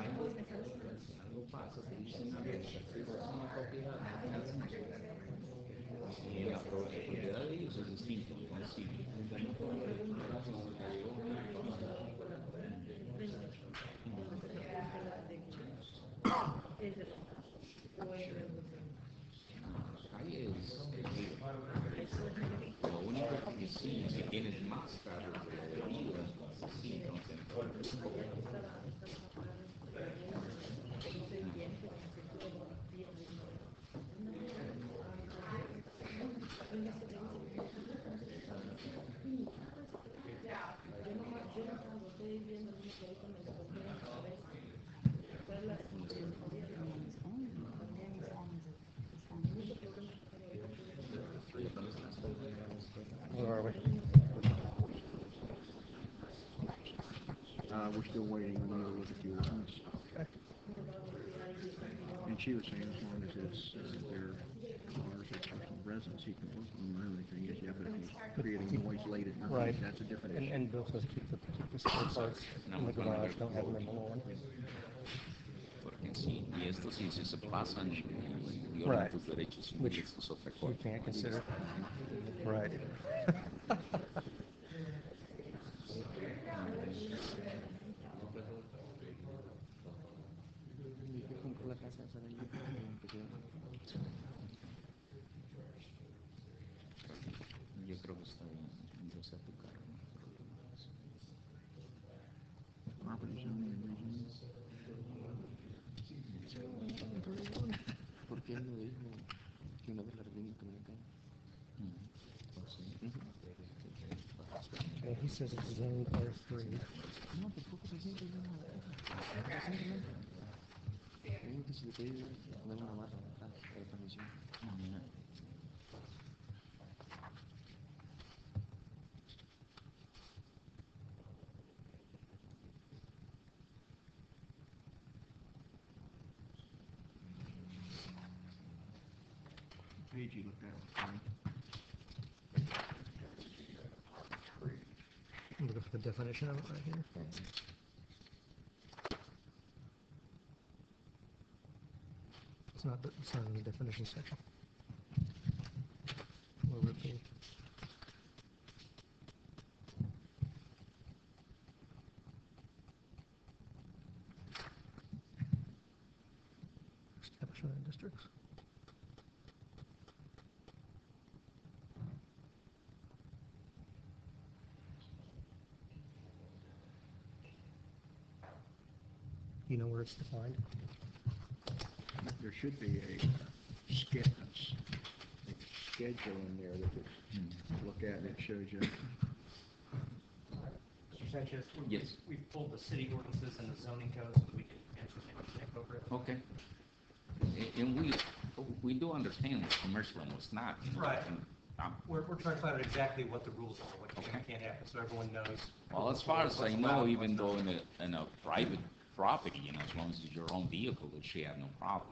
[SPEAKER 7] algo pasa, te dicen a ver, es una propiedad, y en la propiedad de ellos es distinto, entonces sí, ahí lo único que sí, si tienes más carros de lo debido, sí, entonces
[SPEAKER 10] Where are we?
[SPEAKER 3] We're still waiting on you to look at the ordinance.
[SPEAKER 10] Okay.
[SPEAKER 3] And she was saying as long as it's their cars or personal residence, he can work on them. My only thing is, yeah, but if he's creating noise late at night,
[SPEAKER 10] Right.
[SPEAKER 3] that's a different issue.
[SPEAKER 10] And Bill says keep the spare parts in the garage, don't have them in the lawn.
[SPEAKER 7] porque sí, y esto sí, si se pasan y violan
[SPEAKER 10] Right.
[SPEAKER 7] tus derechos, y
[SPEAKER 10] Which
[SPEAKER 7] eso es otra
[SPEAKER 10] we
[SPEAKER 7] cosa.
[SPEAKER 10] can't consider. Right.
[SPEAKER 8] ¿Y qué compró la casa esa de allí?
[SPEAKER 7] Yo creo que está bien, yo sé tu carro, no hay problemas.
[SPEAKER 3] Property zoning and rezoning.
[SPEAKER 8] Porque él me dijo que una vez la arreglé que me la cae.
[SPEAKER 10] Okay, he says it's zoned R3.
[SPEAKER 8] No, tampoco se siente nada. Simplemente. Me dijo que si le pedí poner una barra atrás de la transmisión.
[SPEAKER 3] Page you looked at was fine.
[SPEAKER 10] I'm looking for the definition of it right here.
[SPEAKER 6] It's not in the definition section. Lower page. Establishment of districts. You know where it's defined?
[SPEAKER 3] There should be a schedule in there that you look at, and it shows you.
[SPEAKER 6] Mr. Sanchez?
[SPEAKER 7] Yes.
[SPEAKER 6] We've pulled the city ordinances and the zoning codes so that we can answer anything appropriate.
[SPEAKER 7] Okay. And we do understand what commercial and what's not. You know,
[SPEAKER 6] Right.
[SPEAKER 7] and,
[SPEAKER 6] We're trying to find out exactly what the rules are, what can
[SPEAKER 7] Okay.
[SPEAKER 6] and can't happen, so everyone knows.
[SPEAKER 7] well, as far as I
[SPEAKER 6] what's
[SPEAKER 7] know,
[SPEAKER 6] allowed,
[SPEAKER 7] even
[SPEAKER 6] what's
[SPEAKER 7] though
[SPEAKER 6] not.
[SPEAKER 7] in a private property, you know, as long as it's your own vehicle, it should have no problem.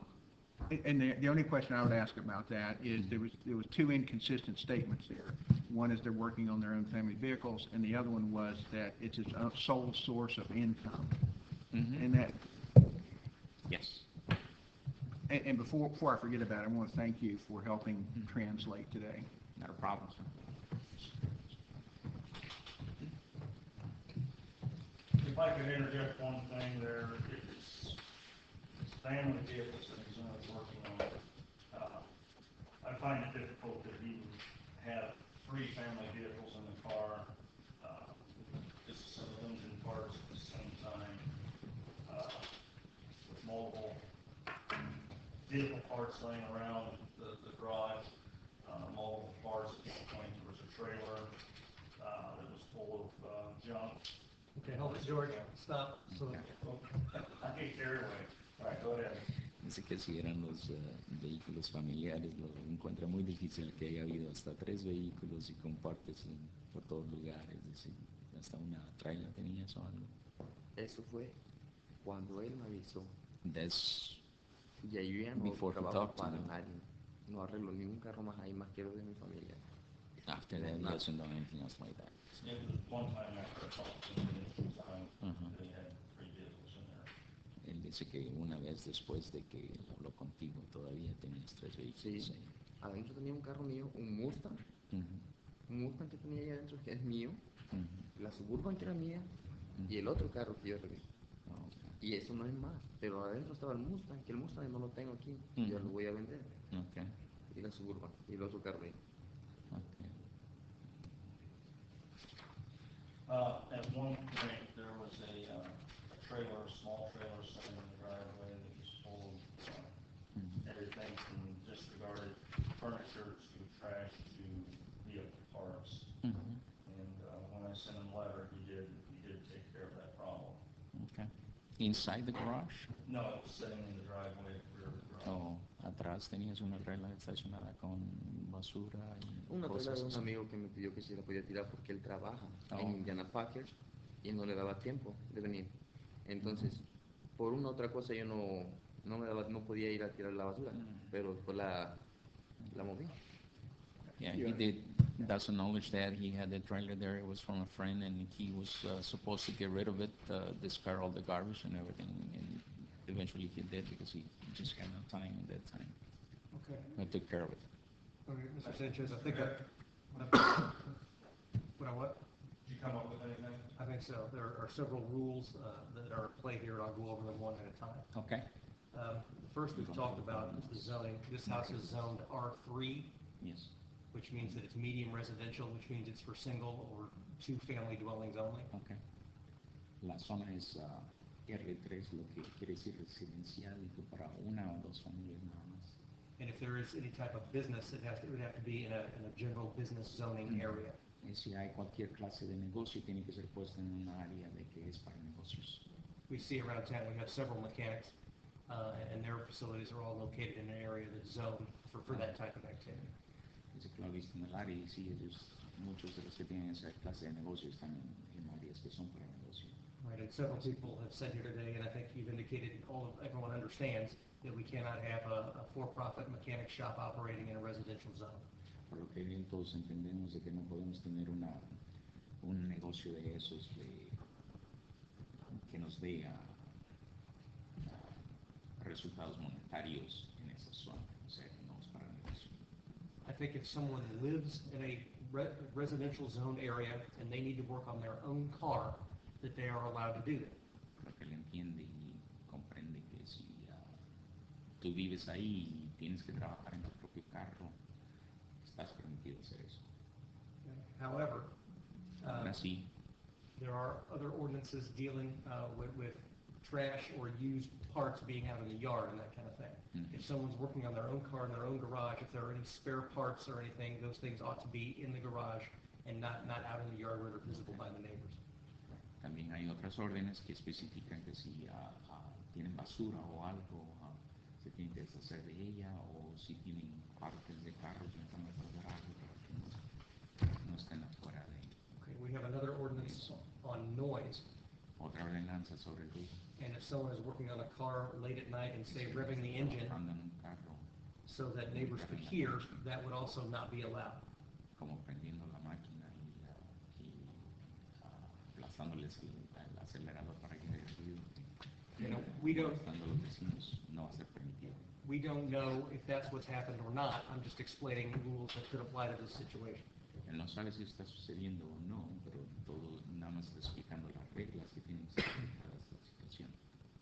[SPEAKER 3] And the only question I would ask about that is there was two inconsistent statements there. One is they're working on their own family vehicles, and the other one was that it's its own sole source of income. And that,
[SPEAKER 7] Yes.
[SPEAKER 3] and before I forget about it, I want to thank you for helping translate today.
[SPEAKER 7] Not a problem, sir.
[SPEAKER 5] If I could interject one thing there, it's family vehicles that he's working on. I find it difficult that he would have 3 family vehicles in the car, just some engine parts at the same time, with multiple vehicle parts laying around the garage, multiple parts. At one point, there was a trailer that was full of junk.
[SPEAKER 6] Okay, hold it, George, stop. So,
[SPEAKER 5] I get carried away. All right, go ahead.
[SPEAKER 7] Dice que si eran los vehículos familiares, lo encuentra muy difícil que haya habido hasta 3 vehículos y compartes por todos lugares. Dice, hasta una trailer tenías o algo.
[SPEAKER 8] Eso fue cuando él me avisó.
[SPEAKER 7] That's
[SPEAKER 8] Y ahí yo ya no
[SPEAKER 7] Before he
[SPEAKER 8] trabajo
[SPEAKER 7] talked to
[SPEAKER 8] para
[SPEAKER 7] me.
[SPEAKER 8] nadie. No arreglo ni un carro más ahí, más quiero de mi familia.
[SPEAKER 7] after that, he
[SPEAKER 8] Not-
[SPEAKER 7] doesn't know anything else like that.
[SPEAKER 5] It was one time after I talked to him, it was time,
[SPEAKER 7] Ujú.
[SPEAKER 5] they had 3 vehicles in there.
[SPEAKER 7] Él dice que una vez después de que habló contigo, todavía tenías 3 vehículos
[SPEAKER 8] Sí,
[SPEAKER 7] ahí.
[SPEAKER 8] adentro tenía un carro mío, un Mustang.
[SPEAKER 7] Ujú,
[SPEAKER 8] Un Mustang que tenía ahí adentro que es mío.
[SPEAKER 7] ujú.
[SPEAKER 8] La Suburban que era mía. Y el otro carro que yo arreglé.
[SPEAKER 7] Ah, ok.
[SPEAKER 8] Y eso no es más. Pero adentro estaba el Mustang, que el Mustang no lo tengo aquí. Yo lo
[SPEAKER 7] Ujú.
[SPEAKER 8] voy a vender.
[SPEAKER 7] Ok,
[SPEAKER 8] Y la Suburban. Y el otro carro ahí.
[SPEAKER 7] ok.
[SPEAKER 5] At one point, there was a trailer, a small trailer sitting in the driveway that was full of
[SPEAKER 7] Mhm.
[SPEAKER 5] everything from disregarded furniture to trash to vehicle parts.
[SPEAKER 7] Mhm.
[SPEAKER 5] And when I sent him a letter, he did take care of that problem.
[SPEAKER 7] Okay. Inside the garage?
[SPEAKER 5] No, it was sitting in the driveway, rear of the garage.
[SPEAKER 7] ¿O atrás tenías una trailer estacionada con basura y
[SPEAKER 8] Una trailer
[SPEAKER 7] cosas
[SPEAKER 8] de un
[SPEAKER 7] así?
[SPEAKER 8] amigo que me pidió que si la podía tirar porque él trabaja
[SPEAKER 7] Oh.
[SPEAKER 8] en Indiana Packers y no le daba tiempo de venir. Entonces, por una u otra cosa yo no podía ir a tirar la basura, pero después la moví.
[SPEAKER 7] Yeah, he did. Does acknowledge that he had the trailer there. It was from a friend, and he was supposed to get rid of it, discard all the garbage and everything. And eventually he did because he just had no time at that time.
[SPEAKER 6] okay.
[SPEAKER 7] I took care of it.
[SPEAKER 6] Okay, Mr. Sanchez, I think what?
[SPEAKER 5] Did you come up with anything?
[SPEAKER 6] I think so. There are several rules that are at play here. I'll go over them one at a time.
[SPEAKER 7] Okay.
[SPEAKER 6] First, we've talked about the zoning. This house is zoned R3,
[SPEAKER 7] Yes.
[SPEAKER 6] which means that it's medium residential, which means it's for single or 2 family dwellings only.
[SPEAKER 7] Okay. La zona es R3, lo que quiere decir residencial y para una o dos familias nada más.
[SPEAKER 6] And if there is any type of business, it would have to be in a general business zoning area.
[SPEAKER 7] Y si hay cualquier clase de negocio, tiene que ser puesto en una área de que es para negocios.
[SPEAKER 6] We see around town, we have several mechanics, and their facilities are all located in an area that's zoned for that type of activity.
[SPEAKER 7] Dice que lo ha visto en el área y sí, muchos de los que tienen esa clase de negocio están en áreas que son para negocio.
[SPEAKER 6] Right, and several people have said here today, and I think you've indicated everyone understands that we cannot have a for-profit mechanic shop operating in a residential zone.
[SPEAKER 7] Por lo que bien todos entendemos de que no podemos tener un negocio de esos que nos dé resultados monetarios en esa zona, o sea, que no es para negocio.
[SPEAKER 6] I think if someone lives in a residential zone area and they need to work on their own car, that they are allowed to do that.
[SPEAKER 7] Creo que él entiende y comprende que si tú vives ahí y tienes que trabajar en tu propio carro, estás permitido hacer eso.
[SPEAKER 6] However,
[SPEAKER 7] Aún así,
[SPEAKER 6] there are other ordinances dealing with trash or used parts being out in the yard and that kind of thing.
[SPEAKER 7] Mhm.
[SPEAKER 6] If someone's working on their own car in their own garage, if there are any spare parts or anything, those things ought to be in the garage and not out in the yard where they're visible by the neighbors.
[SPEAKER 7] también hay otras órdenes que especifican que si tienen basura o algo, se tienen que deshacer de ella, o si tienen partes de carros dentro de nuestro garaje para que no estén afuera de
[SPEAKER 6] Okay, we have another ordinance on noise.
[SPEAKER 7] otra ordenanza sobre el ruido.
[SPEAKER 6] And if someone is working on a car late at night and say revving the engine
[SPEAKER 7] Trabajando en un carro,
[SPEAKER 6] so that neighbors could hear, that would also not be allowed.
[SPEAKER 7] como prendiendo la máquina y aplastándoles el acelerador para que haya ruido,
[SPEAKER 6] You know, we don't
[SPEAKER 7] molestando a los vecinos, no va a ser permitido.
[SPEAKER 6] we don't know if that's what's happened or not. I'm just explaining rules that could apply to this situation.
[SPEAKER 7] Él no sabe si está sucediendo o no, pero todo nada más está explicando las reglas que tienen que ser para esta situación.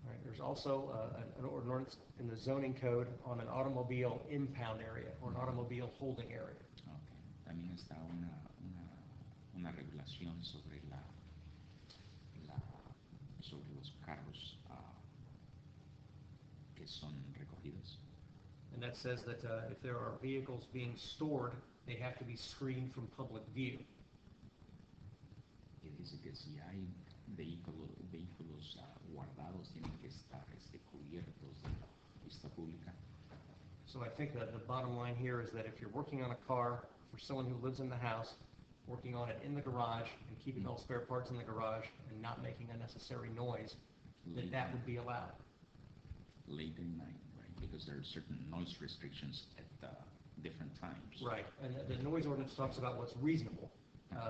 [SPEAKER 6] All right, there's also an ordinance in the zoning code on an automobile impound area or an automobile holding area.
[SPEAKER 7] Okay. También está una regulación sobre sobre los carros que son recogidos.
[SPEAKER 6] And that says that if there are vehicles being stored, they have to be screened from public view.
[SPEAKER 7] Y dice que si hay vehículos guardados tienen que estar cubiertos de la vista pública.
[SPEAKER 6] So I think that the bottom line here is that if you're working on a car for someone who lives in the house, working on it in the garage and keeping all spare parts in the garage and not making unnecessary noise, that would be allowed.
[SPEAKER 7] Late at night, right? Because there are certain noise restrictions at different times.
[SPEAKER 6] Right, and the noise ordinance talks about what's reasonable,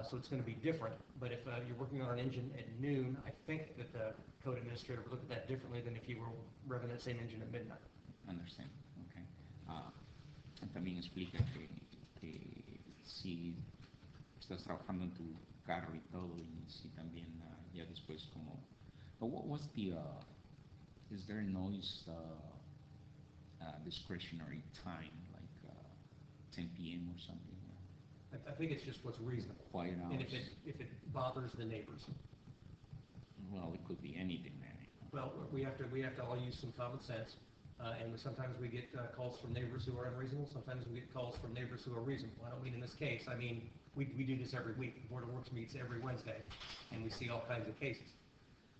[SPEAKER 6] so it's going to be different. But if you're working on an engine at noon, I think that the code administrator would look at that differently than if you were revving that same engine at midnight.
[SPEAKER 7] Understand, okay. También explica que si estás trabajando en tu carro y todo, y si también ya después como... But what's the... is there a noise discretionary time, like 10 p.m. or something?
[SPEAKER 6] I think it's just what's reasonable.
[SPEAKER 7] Quiet hours.
[SPEAKER 6] And if it bothers the neighbors.
[SPEAKER 7] Well, it could be anything, man.
[SPEAKER 6] Well, we have to all use some common sense, and sometimes we get calls from neighbors who are unreasonable. Sometimes we get calls from neighbors who are reasonable. I don't mean in this case. I mean we do this every week. The Board of Works meets every Wednesday, and we see all kinds of cases.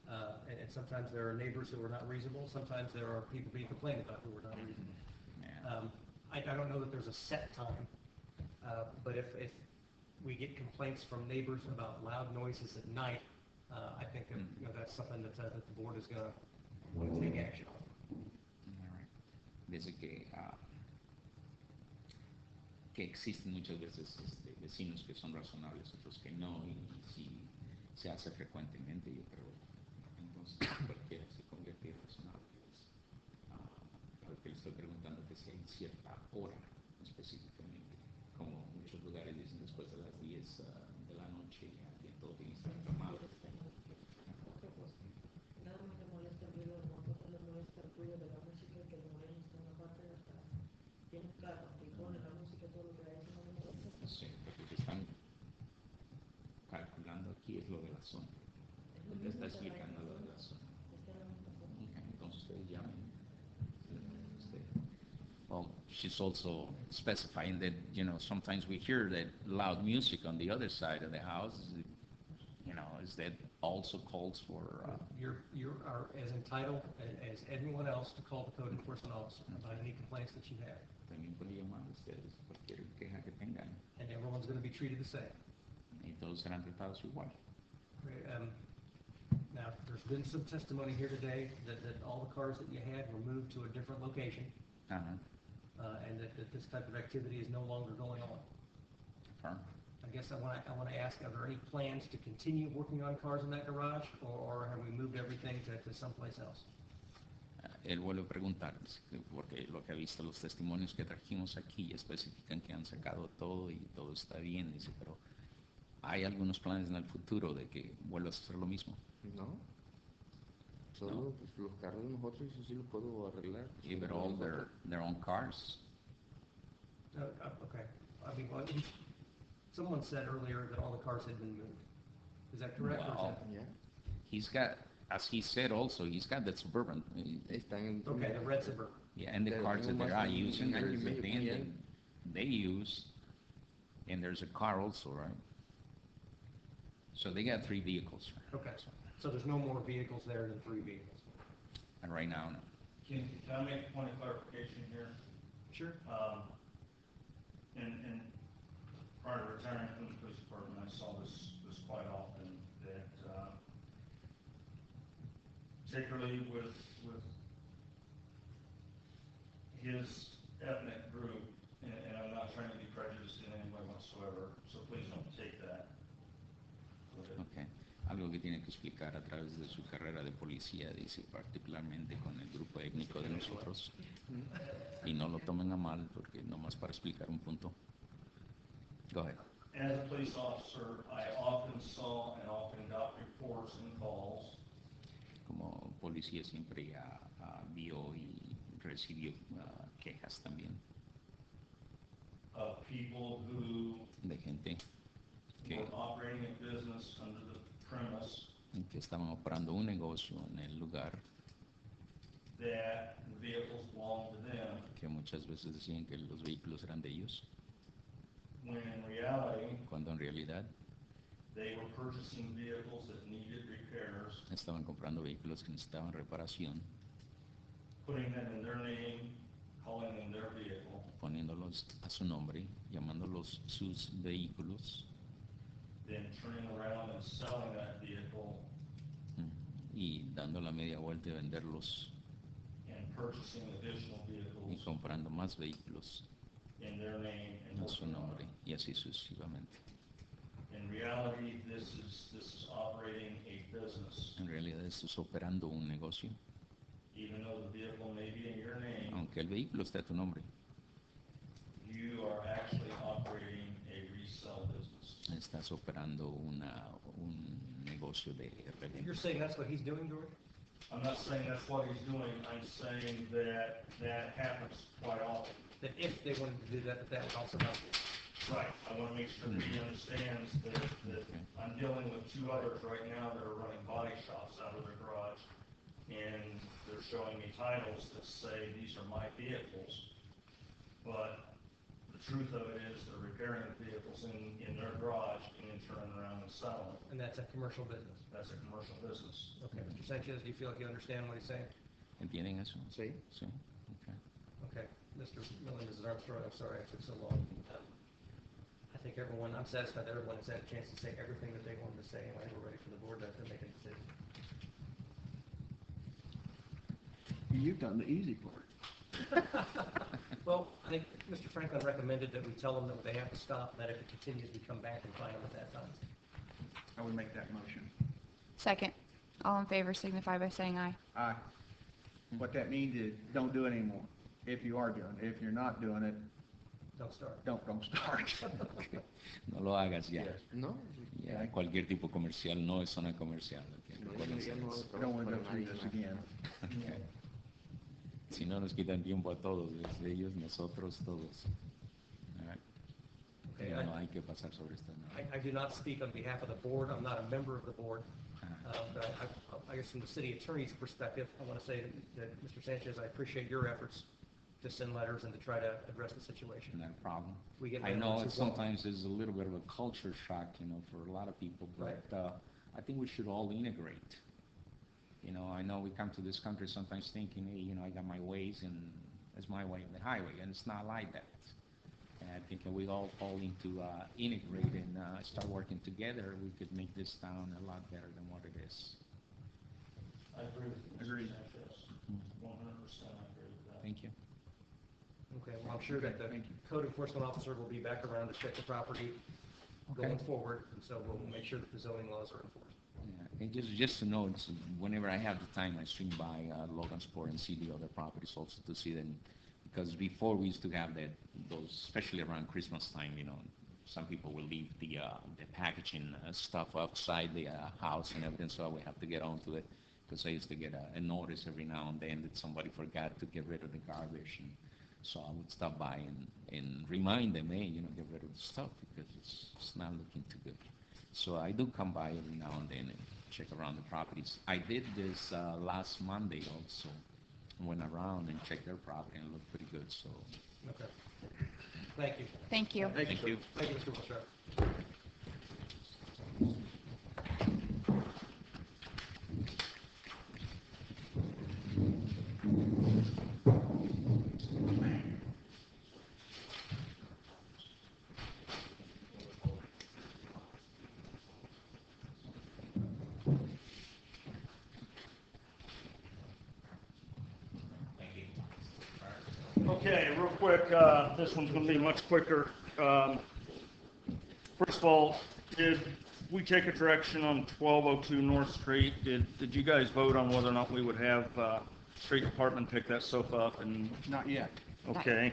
[SPEAKER 6] And sometimes there are neighbors who are not reasonable. Sometimes there are people being complained about who are not reasonable. I don't know that there's a set time, but if we get complaints from neighbors about loud noises at night, I think that, that's something that the board is going to want to take action on.
[SPEAKER 7] All right. Desde que existen muchas veces vecinos que son razonables, otros que no, y si se hace frecuentemente, yo creo, entonces cualquiera se convierte en razonable. Lo que le estoy preguntando es que si hay cierta hora específicamente, como muchos lugares dicen después de las 10 de la noche, ya todo tiene que estar calmado.
[SPEAKER 9] Nada más le molesta el ruido del motor, le molesta el ruido de la música que le molesta una parte de la casa. Tiene un carro y pone la música, todo lo que hay, eso no le molesta.
[SPEAKER 7] Sí, lo que están calculando aquí es lo de la zona. Te está explicando lo de la zona. Okay, entonces ustedes llamen. Well, she's also specifying that, sometimes we hear that loud music on the other side of the house. Is that also calls for...
[SPEAKER 6] You are as entitled as anyone else to call the code enforcement officer about any complaints that you have.
[SPEAKER 7] También pueden llamar ustedes cualquier queja que tengan.
[SPEAKER 6] And everyone's going to be treated the same.
[SPEAKER 7] Y todos serán tratados igual.
[SPEAKER 6] Now, there's been some testimony here today that all the cars that you had were moved to a different location, and that this type of activity is no longer going on.
[SPEAKER 7] Firm.
[SPEAKER 6] I guess I want to ask, are there any plans to continue working on cars in that garage, or have we moved everything to someplace else?
[SPEAKER 7] él vuelve a preguntar, porque lo que ha visto los testimonios que trajimos aquí especifican que han sacado todo y todo está bien, dice, pero ¿hay algunos planes en el futuro de que vuelvas a hacer lo mismo?
[SPEAKER 8] No, solo pues, los carros de nosotros, eso sí lo puedo arreglar.
[SPEAKER 7] If
[SPEAKER 8] Solo
[SPEAKER 7] they're all
[SPEAKER 8] nosotros.
[SPEAKER 7] their own cars?
[SPEAKER 6] Okay. I mean, someone said earlier that all the cars had been moved. Is that correct? Or is
[SPEAKER 7] Wow.
[SPEAKER 6] that-
[SPEAKER 8] Yeah.
[SPEAKER 7] He's got, as he said also, he's got that Suburban.
[SPEAKER 8] Están en...
[SPEAKER 6] Okay, the red Suburban.
[SPEAKER 7] Yeah, and the
[SPEAKER 8] Pero
[SPEAKER 7] cars
[SPEAKER 8] tengo
[SPEAKER 7] that they
[SPEAKER 8] más
[SPEAKER 7] are
[SPEAKER 8] de
[SPEAKER 7] using,
[SPEAKER 8] un año y
[SPEAKER 7] there's a
[SPEAKER 8] medio
[SPEAKER 7] thing
[SPEAKER 8] con
[SPEAKER 7] that
[SPEAKER 8] él.
[SPEAKER 7] they use, and there's a car also, right? So they got 3 vehicles.
[SPEAKER 6] Okay, so there's no more vehicles there than 3 vehicles.
[SPEAKER 7] And right now, no.
[SPEAKER 5] Can I make a point of clarification here?
[SPEAKER 6] Sure.
[SPEAKER 5] And prior to retiring from the police department, I saw this quite often, that particularly with his ethnic group, and I'm not trying to be prejudiced in any way whatsoever, so please don't take that.
[SPEAKER 7] Okay. Algo que tiene que explicar a través de su carrera de policía, dice, particularmente con el grupo étnico de nosotros. Y no lo tomen a mal, porque nomás para explicar un punto. Go ahead.
[SPEAKER 5] As a police officer, I often saw and often got reports and calls
[SPEAKER 7] Como policía siempre vio y recibió quejas también
[SPEAKER 5] of people who
[SPEAKER 7] de gente que,
[SPEAKER 5] were operating a business under the premise
[SPEAKER 7] que estaban operando un negocio en el lugar,
[SPEAKER 5] that the vehicles belonged to them,
[SPEAKER 7] que muchas veces decían que los vehículos eran de ellos,
[SPEAKER 5] when in reality,
[SPEAKER 7] cuando en realidad
[SPEAKER 5] they were purchasing vehicles that needed repairs,
[SPEAKER 7] estaban comprando vehículos que necesitaban reparación,
[SPEAKER 5] putting them in their name, calling them their vehicle,
[SPEAKER 7] poniéndolos a su nombre, llamándolos sus vehículos,
[SPEAKER 5] then turning around and selling that vehicle
[SPEAKER 7] y dando la media vuelta y venderlos
[SPEAKER 5] and purchasing additional
[SPEAKER 7] y
[SPEAKER 5] vehicles
[SPEAKER 7] comprando más vehículos
[SPEAKER 5] in their name and
[SPEAKER 7] en su
[SPEAKER 5] working on
[SPEAKER 7] nombre
[SPEAKER 5] it.
[SPEAKER 7] y así sucesivamente.
[SPEAKER 5] In reality, this is operating a business.
[SPEAKER 7] En realidad estás operando un negocio,
[SPEAKER 5] Even though the vehicle may be in your name,
[SPEAKER 7] aunque el vehículo esté a tu nombre,
[SPEAKER 5] you are actually operating a resale business.
[SPEAKER 7] estás operando un negocio de
[SPEAKER 6] You're
[SPEAKER 7] reventa.
[SPEAKER 6] saying that's what he's doing, George?
[SPEAKER 5] I'm not saying that's what he's doing, I'm saying that that happens quite often.
[SPEAKER 6] That if they wanted to do that, that would also help.
[SPEAKER 5] Right, I want to make sure that he understands that I'm dealing with 2 others right now that are running body shops out of their garage, and they're showing me titles that say these are my vehicles, but the truth of it is they're repairing the vehicles in their garage and then turning around and selling them.
[SPEAKER 6] And that's a commercial business.
[SPEAKER 5] That's a commercial business.
[SPEAKER 6] Okay, Mr. Sanchez, do you feel like you understand what he's saying?
[SPEAKER 7] ¿Entienden eso?
[SPEAKER 8] Sí.
[SPEAKER 7] Sí. Okay.
[SPEAKER 6] Okay, Mr. Miller, Mrs. Armstrong, I'm sorry I took so long. I think I'm satisfied that everyone has had a chance to say everything that they wanted to say, and I think we're ready for the board to make a decision.
[SPEAKER 3] You've done the easy part.
[SPEAKER 6] Well, I think Mr. Franklin recommended that we tell them that they have to stop, and that if it continues, we come back and find them at that time.
[SPEAKER 3] I would make that motion.
[SPEAKER 2] Second. All in favor signify by saying aye.
[SPEAKER 3] Aye. What that means is, don't do it anymore, if you are doing it. If you're not doing it,
[SPEAKER 6] Don't start.
[SPEAKER 3] don't start.
[SPEAKER 7] No lo hagas ya.
[SPEAKER 3] Yes.
[SPEAKER 8] No,
[SPEAKER 7] Ya cualquier tipo comercial no es zona comercial. Okay.
[SPEAKER 8] no,
[SPEAKER 7] Recuérdense
[SPEAKER 8] ya no
[SPEAKER 7] eso.
[SPEAKER 3] I don't want to go
[SPEAKER 8] para
[SPEAKER 3] through
[SPEAKER 8] nadie
[SPEAKER 3] this
[SPEAKER 8] más.
[SPEAKER 3] again.
[SPEAKER 7] Okay. Si no nos quitan tiempo a todos, desde ellos, nosotros, todos. All right.
[SPEAKER 6] Okay,
[SPEAKER 7] Ya no hay que pasar sobre esto. No.
[SPEAKER 6] I do not speak on behalf of the board. I'm not a member of the board. But I guess from the city attorney's perspective, I want to say that Mr. Sanchez, I appreciate your efforts to send letters and to try to address the situation.
[SPEAKER 7] Not a problem.
[SPEAKER 6] We get
[SPEAKER 7] I know
[SPEAKER 6] landlords who won't.
[SPEAKER 7] sometimes there's a little bit of a culture shock, for a lot of people, but I think we should all integrate. I know we come to this country sometimes thinking, hey, I got my ways and it's my way of the highway, and it's not like that. And I think if we all fall into integrate and start working together, we could make this town a lot better than what it is.
[SPEAKER 5] I agree with you, Mr.
[SPEAKER 3] Agreed.
[SPEAKER 5] Sanchez. 100% I agree with that.
[SPEAKER 7] Thank you.
[SPEAKER 6] Okay, well, I'm sure that the
[SPEAKER 3] Thank you.
[SPEAKER 6] code enforcement officer will be back around to check the property
[SPEAKER 7] Okay.
[SPEAKER 6] going forward, and so we'll make sure that the zoning laws are enforced.
[SPEAKER 7] Yeah. And just to know, it's, whenever I have the time, I swing by Logansport and see the other properties also to see them. Because before we used to have those, especially around Christmas time, you know, some people will leave the packaging stuff outside the house and everything, so we have to get onto it. Because I used to get a notice every now and then that somebody forgot to get rid of the garbage, and so I would stop by and remind them, hey, you know, get rid of the stuff because it's not looking too good. So I do come by every now and then and check around the properties. I did this last Monday also. Went around and checked their property and it looked pretty good. So.
[SPEAKER 6] Okay. Thank you.
[SPEAKER 2] Thank you.
[SPEAKER 10] Thank you.
[SPEAKER 6] Thank you, Mr. Wilshire.
[SPEAKER 5] Okay, real quick, this one's going to be much quicker. First of all, did we take a direction on 1202 North Street? Did you guys vote on whether or not we would have street department pick that sofa up? And
[SPEAKER 3] Not yet.
[SPEAKER 5] okay,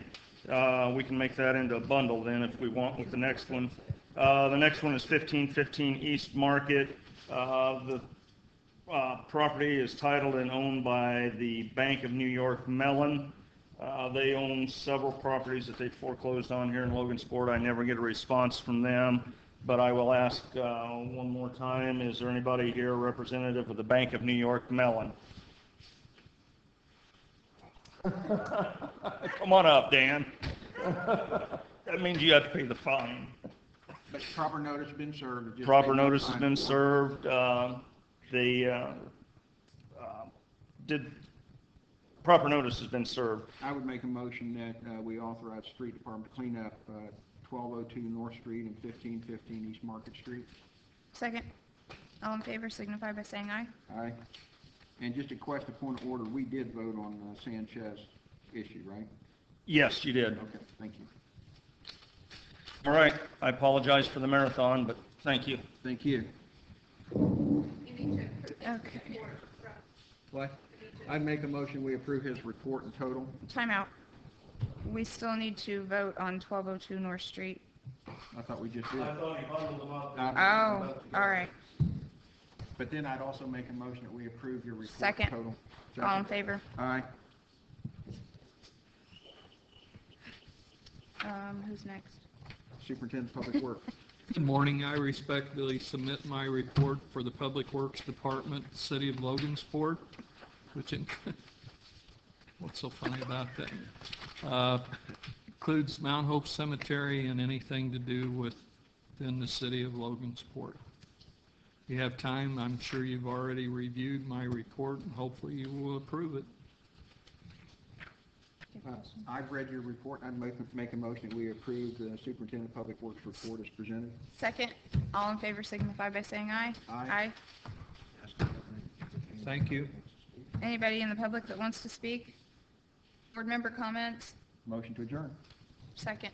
[SPEAKER 5] we can make that into a bundle then if we want with the next one. The next one is 1515 East Market. The property is titled and owned by the Bank of New York Mellon. They own several properties that they foreclosed on here in Logansport. I never get a response from them, but I will ask one more time, is there anybody here representative of the Bank of New York Mellon? Come on up, Dan. That means you have to pay the fine.
[SPEAKER 3] But proper notice has been served. It just
[SPEAKER 5] Proper
[SPEAKER 3] takes no
[SPEAKER 5] notice has
[SPEAKER 3] time.
[SPEAKER 5] been served. Proper notice has been served.
[SPEAKER 3] I would make a motion that we authorize the street department to clean up 1202 North Street and 1515 East Market Street.
[SPEAKER 2] Second. All in favor signify by saying aye.
[SPEAKER 3] Aye. And just a question, point of order, we did vote on the Sanchez issue, right?
[SPEAKER 5] Yes, you did.
[SPEAKER 3] Okay, thank you.
[SPEAKER 5] All right. I apologize for the marathon, but thank you.
[SPEAKER 3] Thank you.
[SPEAKER 1] You need to approve this
[SPEAKER 2] Okay.
[SPEAKER 1] report.
[SPEAKER 3] What? I'd make a motion, we approve his report in total.
[SPEAKER 2] Time out. We still need to vote on 1202 North Street.
[SPEAKER 3] I thought we just did.
[SPEAKER 5] thought he bundled them up.
[SPEAKER 2] Oh, all right.
[SPEAKER 3] But then I'd also make a motion that we approve your report in
[SPEAKER 2] Second.
[SPEAKER 3] total.
[SPEAKER 2] All in favor?
[SPEAKER 3] Aye.
[SPEAKER 2] Who's next?
[SPEAKER 3] Superintendent of Public Works.
[SPEAKER 11] Good morning. I respectfully submit my report for the Public Works Department, City of Logansport, which what's so funny about that? Includes Mount Hope Cemetery and anything to do within the City of Logansport. If you have time, I'm sure you've already reviewed my report, and hopefully you will approve it.
[SPEAKER 3] I've read your report. I'd make a motion that we approve the Superintendent of Public Works report as presented.
[SPEAKER 2] Second. All in favor signify by saying aye.
[SPEAKER 3] Aye.
[SPEAKER 11] Thank you.
[SPEAKER 2] Anybody in the public that wants to speak? Board member comments?
[SPEAKER 3] Motion to adjourn.
[SPEAKER 2] Second.